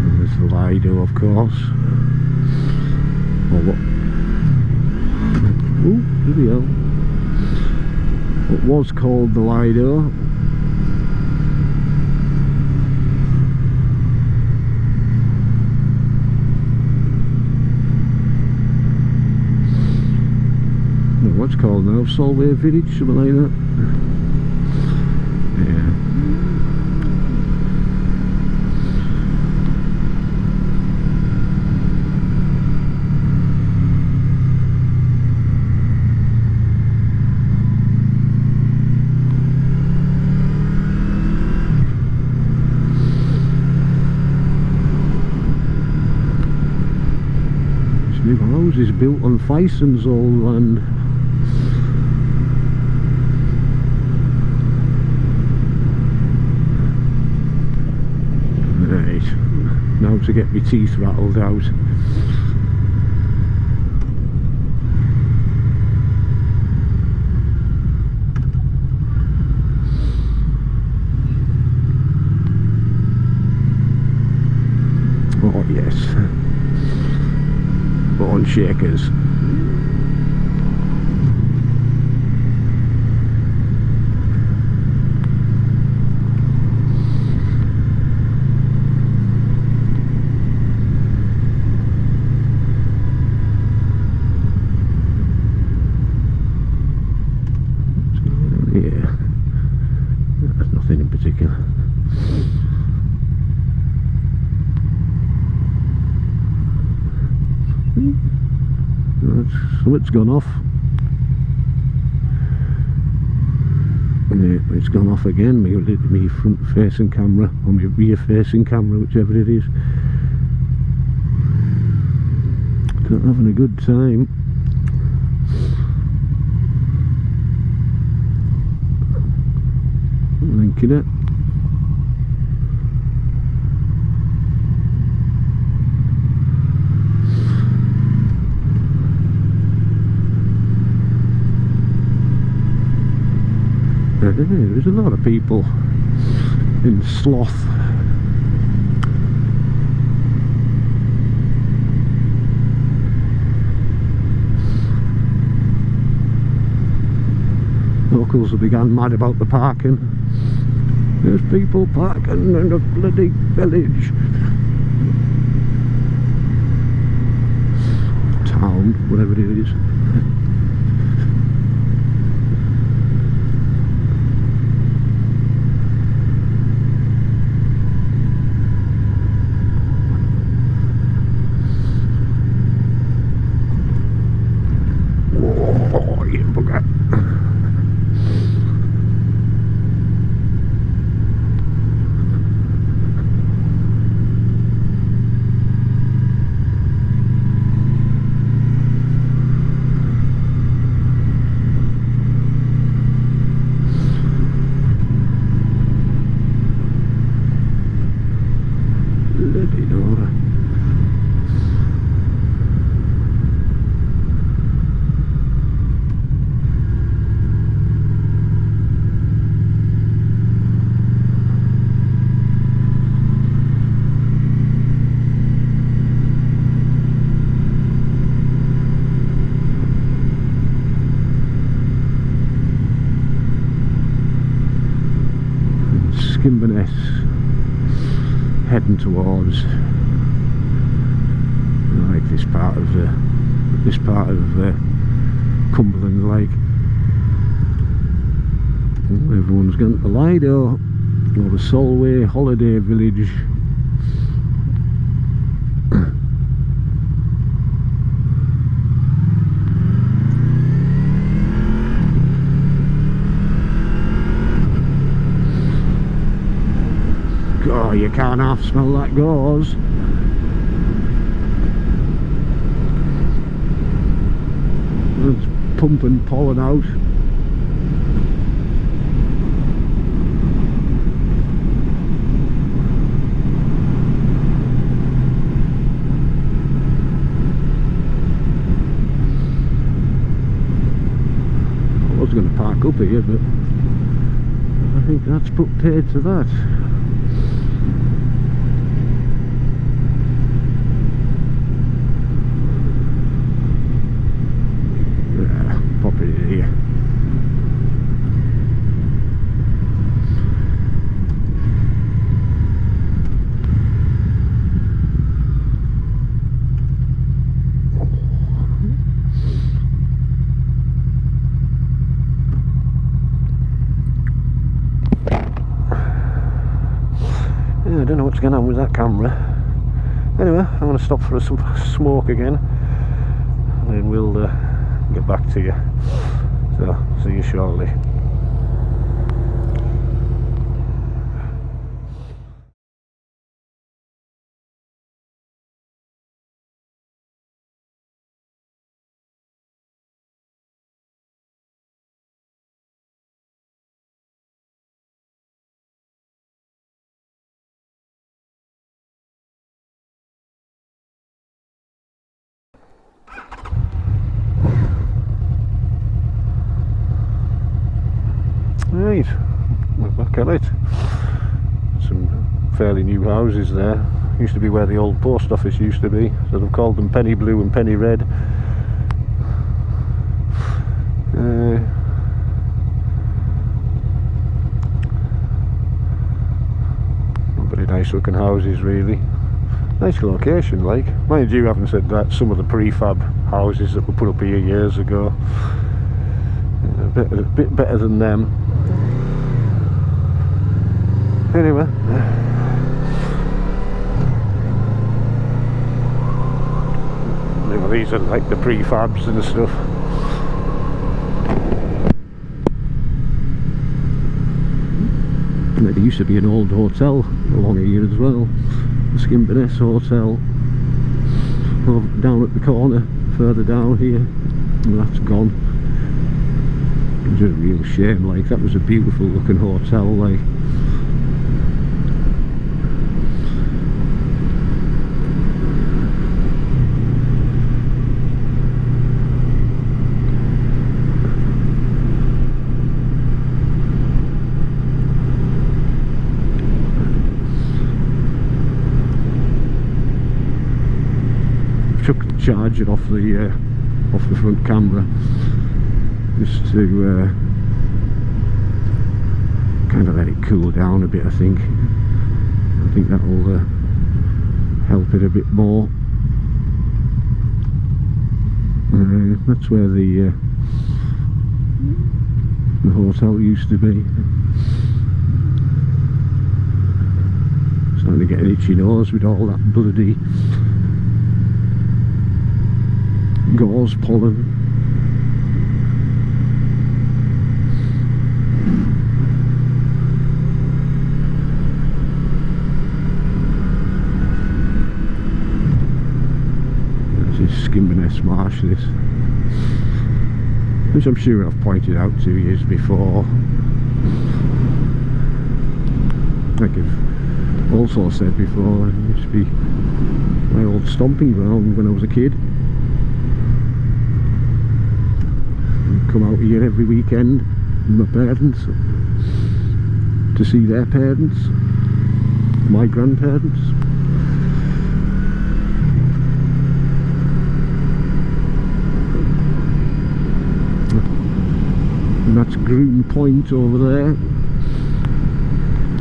And there's the Lido, of course. Or what? Oh, bloody hell. What was called the Lido. What's it called now? Solway Village, something like that. Yeah. This new house is built on Fison's old land. now to get my teeth rattled out. Oh yes, bone shakers. Yeah, there's nothing in particular. So it's gone off. Yeah, it's gone off again. Me front facing camera or my rear facing camera, whichever it is. Not having a good time. Thinking it. There's a lot of people in Sloth. Locals have begun mad about the parking. There's people parking in the bloody village. Town, whatever it is. Oh, you bugger. Bloody Nora. Skimberness heading towards like this part of Cumberland Lake. Everyone's gone to Lido or the Solway Holiday Village. Oh, you can't half smell that gauze. It's pumping pollen out. I was going to park up here, but I think that's put paid to that. Pop it in here. Yeah, I don't know what's going on with that camera. Anyway, I'm going to stop for some smoke again, and then we'll get back to you. So, see you shortly. right. Look at it. Some fairly new houses there. Used to be where the old post office used to be, so they've called them Penny Blue and Penny Red. Very nice looking houses, really. Nice location, like. Mind you, having said that, some of the prefab houses that were put up here years ago, a bit better than them. Anyway, these are like the prefabs and stuff. There used to be an old hotel along here as well, the Skimberness Hotel, down at the corner, further down here, and that's gone. It's just a real shame, like, that was a beautiful looking hotel, like. Took the charger off the front camera just to kind of let it cool down a bit. I think that will help it a bit more. That's where the hotel used to be. Starting to get an itchy nose with all that bloody gauze pollen. This is Skimberness Marsh, this, which I'm sure I've pointed out to you before. Like I've also said before, it used to be my old stomping ground when I was a kid. Come out here every weekend with my parents to see their parents, my grandparents. And that's Groom Point over there.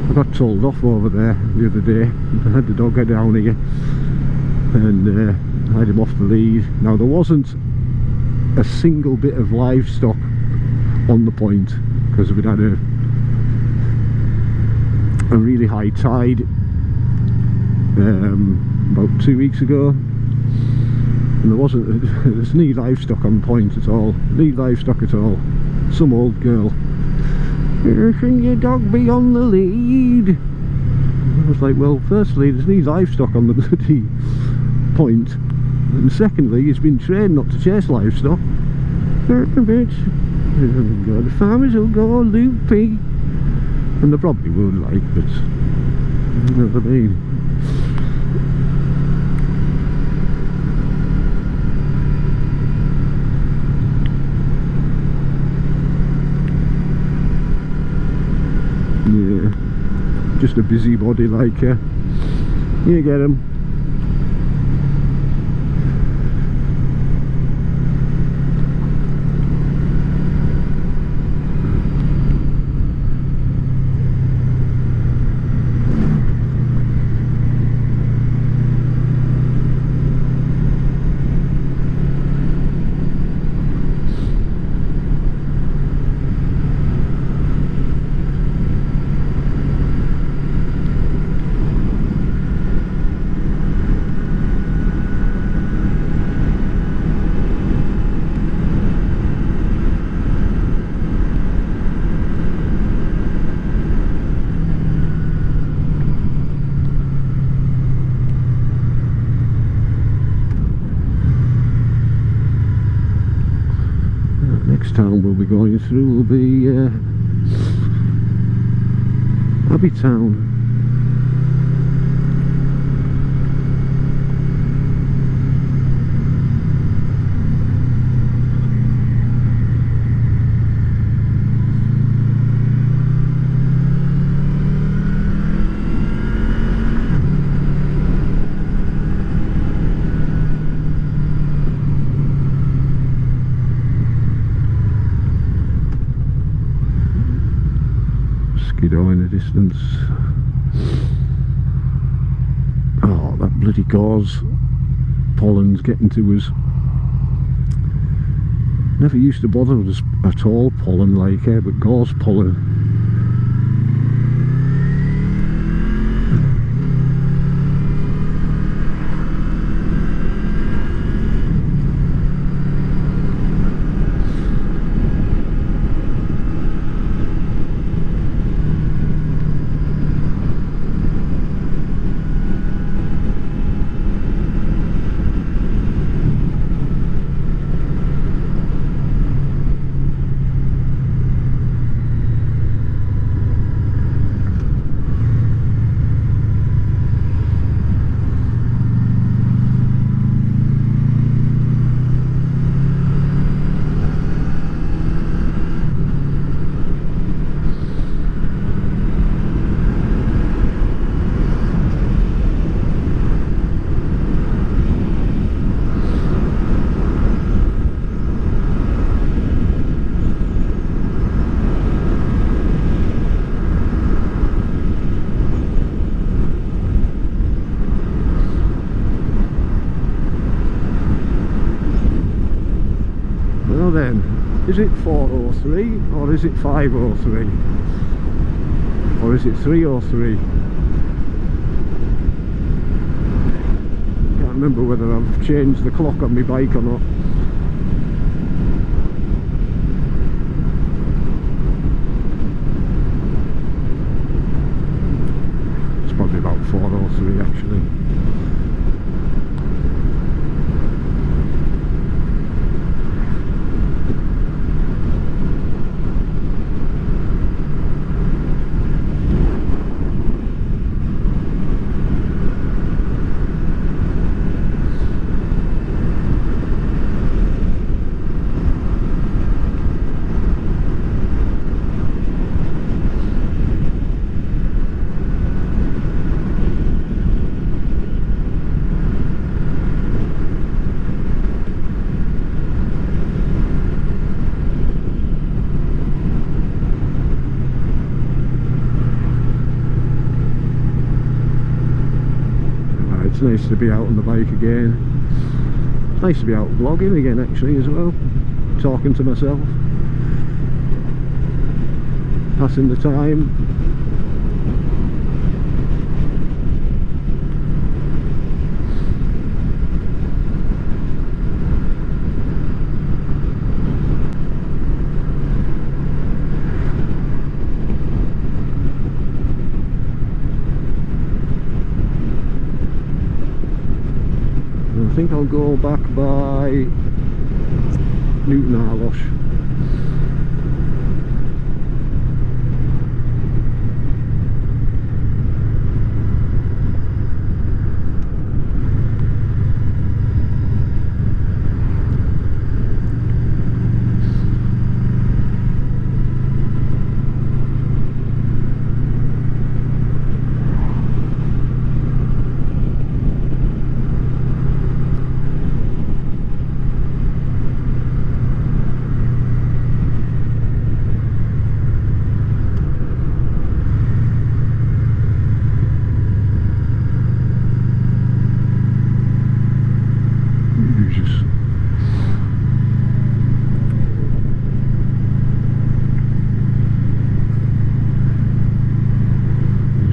I got told off over there the other day. I had the dog go down here and I had him off the lead. Now there wasn't a single bit of livestock on the point because we'd had a really high tide about 2 weeks ago, and there's no livestock on point at all. Some old girl, can your dog be on the lead? I was like, well, firstly, there's no livestock on the bloody point, and secondly, he's been trained not to chase livestock. The farmers will go loopy, and they probably would, like, but you know what I mean. Yeah, just a busybody like you get him. Next town we'll be going through will be Abbey town. kiddo in the distance. Oh, that bloody gauze pollen's getting to us. Never used to bother us at all, pollen like, but gauze pollen. Well then, is it 403 or is it 503 or is it 303? Can't remember whether I've changed the clock on my bike or not. It's probably about 403 actually. It's nice to be out on the bike again. It's nice to be out vlogging again actually as well, talking to myself, passing the time. I think I'll go back by Newton Arlosh.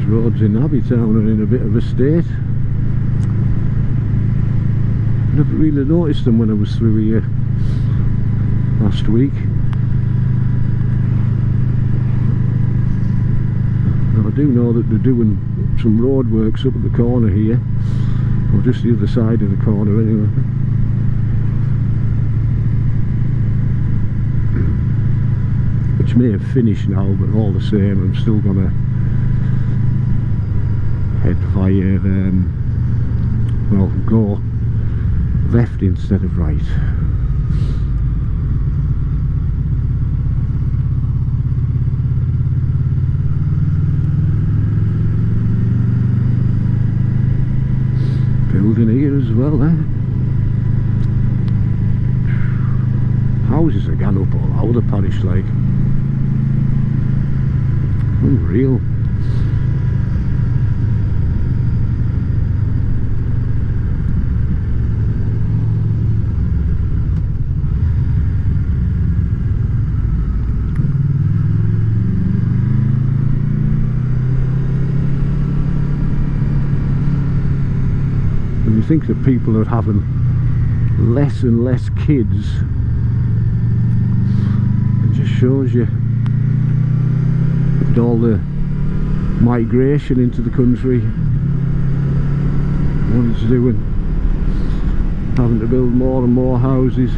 Roads in Abbey town are in a bit of a state. Never really noticed them when I was through here last week. Now I do know that they're doing some road works up at the corner here, or just the other side of the corner anyway. Which may have finished now, but all the same I'm still gonna head via, well, go left instead of right. Building here as well, Houses are gone up all over the parish like. Unreal. And you think that people are having less and less kids, it just shows you with all the migration into the country, what it's doing, having to build more and more houses.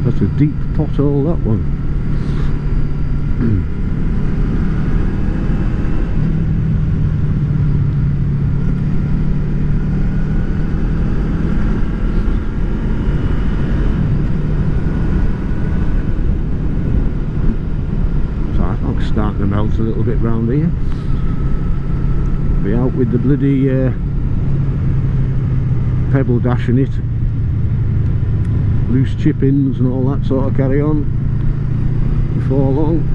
That's a deep pothole, that one. So I think it's starting to melt a little bit round here. Be out with the bloody pebble dash in it, loose chippings and all that sort of carry on before long.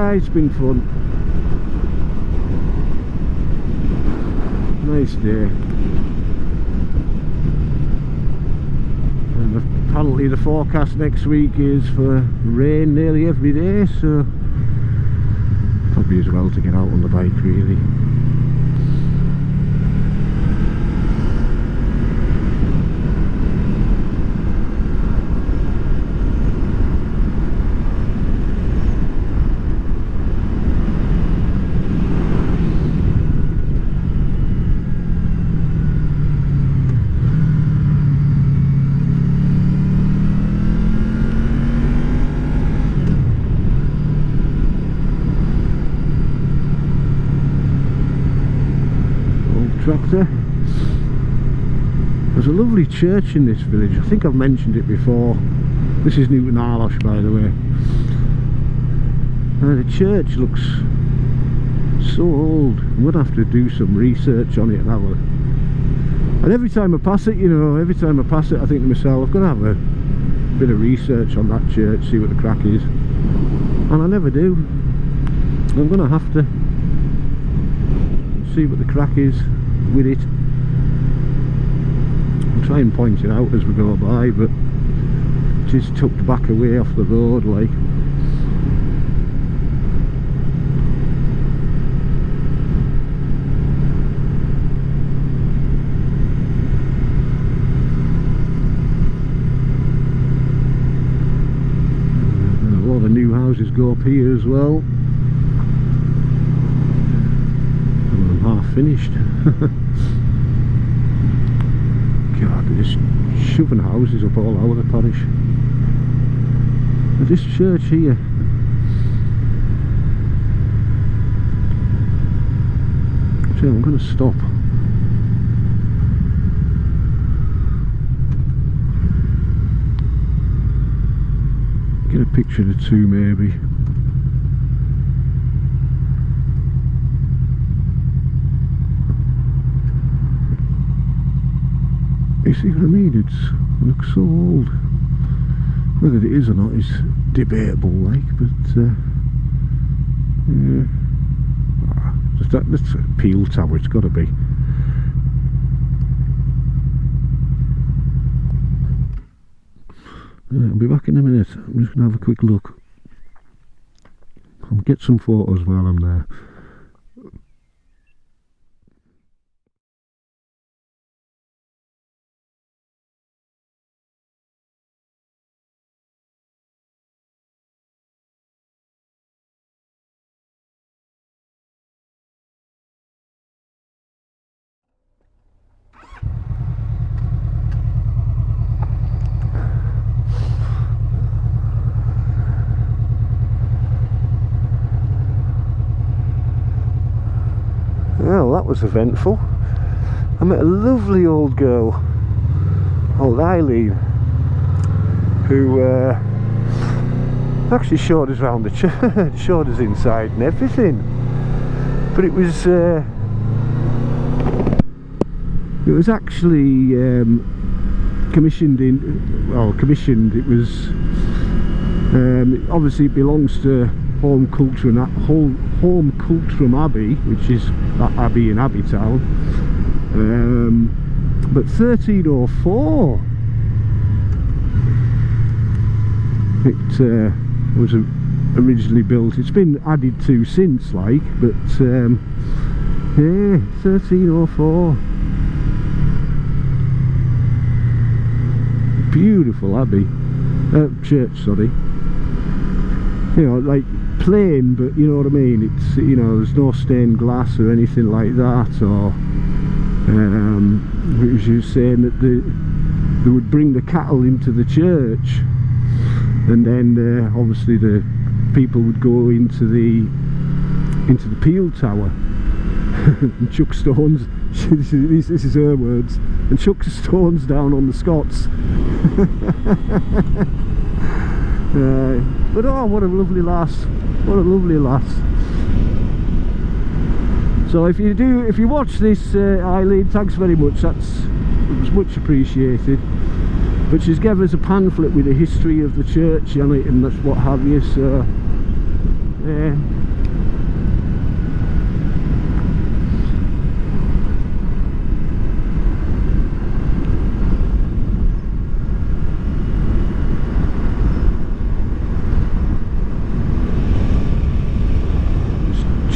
It's been fun. Nice day. And apparently the forecast next week is for rain nearly every day, so probably as well to get out on the bike really. Tractor. There's a lovely church in this village. I think I've mentioned it before. This is Newton Arlosh, by the way. The church looks so old. I'm gonna have to do some research on it and have a. And every time I pass it, you know, every time I pass it, I think to myself, I'm gonna have a bit of research on that church, see what the crack is. And I never do. I'm gonna have to. see what the crack is with it. I'll try and point it out as we go by, but it is tucked back away off the road like. The new houses go up here as well. I'm half finished. God, they're just shoving houses up all over the parish. But this church here, so I'm going to stop. Get a picture of the two maybe. You see what I mean? It looks so old. Whether it is or not is debatable like, but yeah. That's a peel tower, it's got to be. I'll be back in a minute. I'm just going to have a quick look. I'll get some photos while I'm there. Well, that was eventful. I met a lovely old girl, old Eileen, who actually showed us around the church, showed us inside and everything. But it was actually commissioned in, well, commissioned. It was obviously it belongs to Home Cultural Abbey, which is that Abbey in Abbey Town. But 1304 it was originally built. It's been added to since, like, but yeah, 1304. Beautiful Abbey, church, sorry. You know, like plain, but you know what I mean. It's, you know, there's no stained glass or anything like that. Or it was just saying that they would bring the cattle into the church, and then obviously the people would go into the peel tower and chuck stones. This is her words, and chuck stones down on the Scots. But oh, what a lovely lass, what a lovely lass. So if you watch this, Eileen, thanks very much, it was much appreciated. But she's given us a pamphlet with the history of the church on it and that's what have you, so yeah.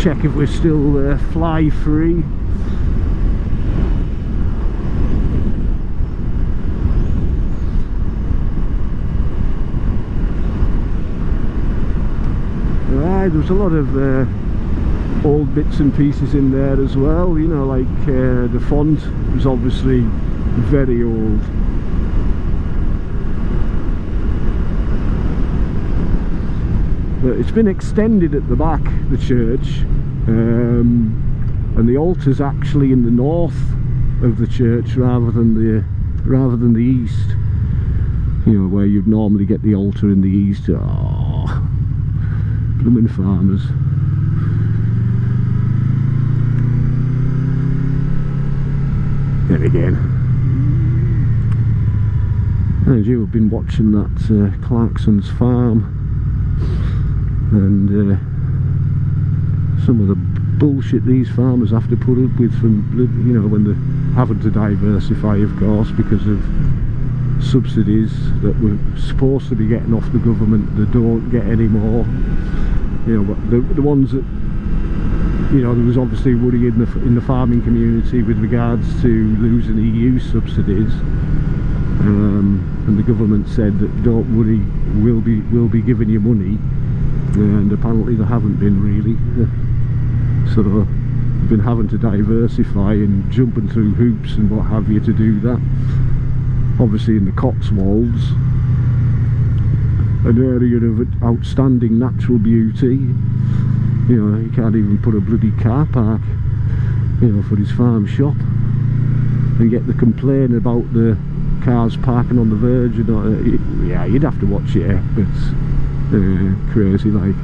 Check if we're still fly free. Right, there's a lot of old bits and pieces in there as well, you know, like the font was obviously very old. But it's been extended at the back, the church, and the altar's actually in the north of the church rather than the east. You know, where you'd normally get the altar in the east. Oh, blooming farmers. Then again, and you have been watching that Clarkson's farm. And some of the bullshit these farmers have to put up with from, you know, when they're having to diversify, of course, because of subsidies that were supposed to be getting off the government. They don't get any more, you know. But the ones that, you know, there was obviously worry in the farming community with regards to losing EU subsidies, and the government said that don't worry, we'll be giving you money, and apparently they haven't been really. So they've been having to diversify and jumping through hoops and what have you to do that. Obviously in the Cotswolds, an area of outstanding natural beauty, you know, he can't even put a bloody car park, you know, for his farm shop, and get the complaint about the cars parking on the verge. You know, yeah, you'd have to watch it. It's crazy, like.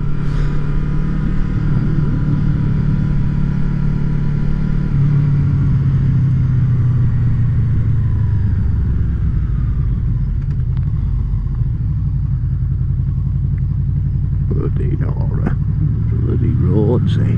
Bloody roads, eh?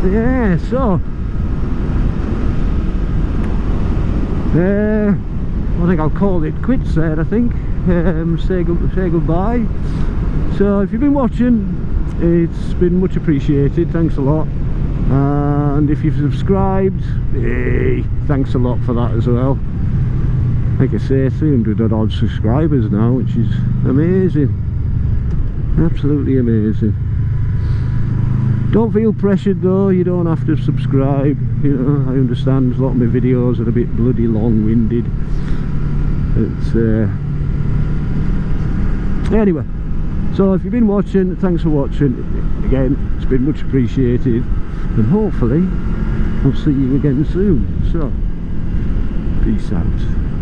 Yeah, so I think I'll call it quits there. I think say goodbye. So if you've been watching, it's been much appreciated, thanks a lot. And if you've subscribed, hey, thanks a lot for that as well. Like I say, 300 odd subscribers now, which is amazing, absolutely amazing. Don't feel pressured though, you don't have to subscribe, you know. I understand a lot of my videos are a bit bloody long-winded. It's anyway, so if you've been watching, thanks for watching. Again, it's been much appreciated, and hopefully I'll see you again soon. So peace out.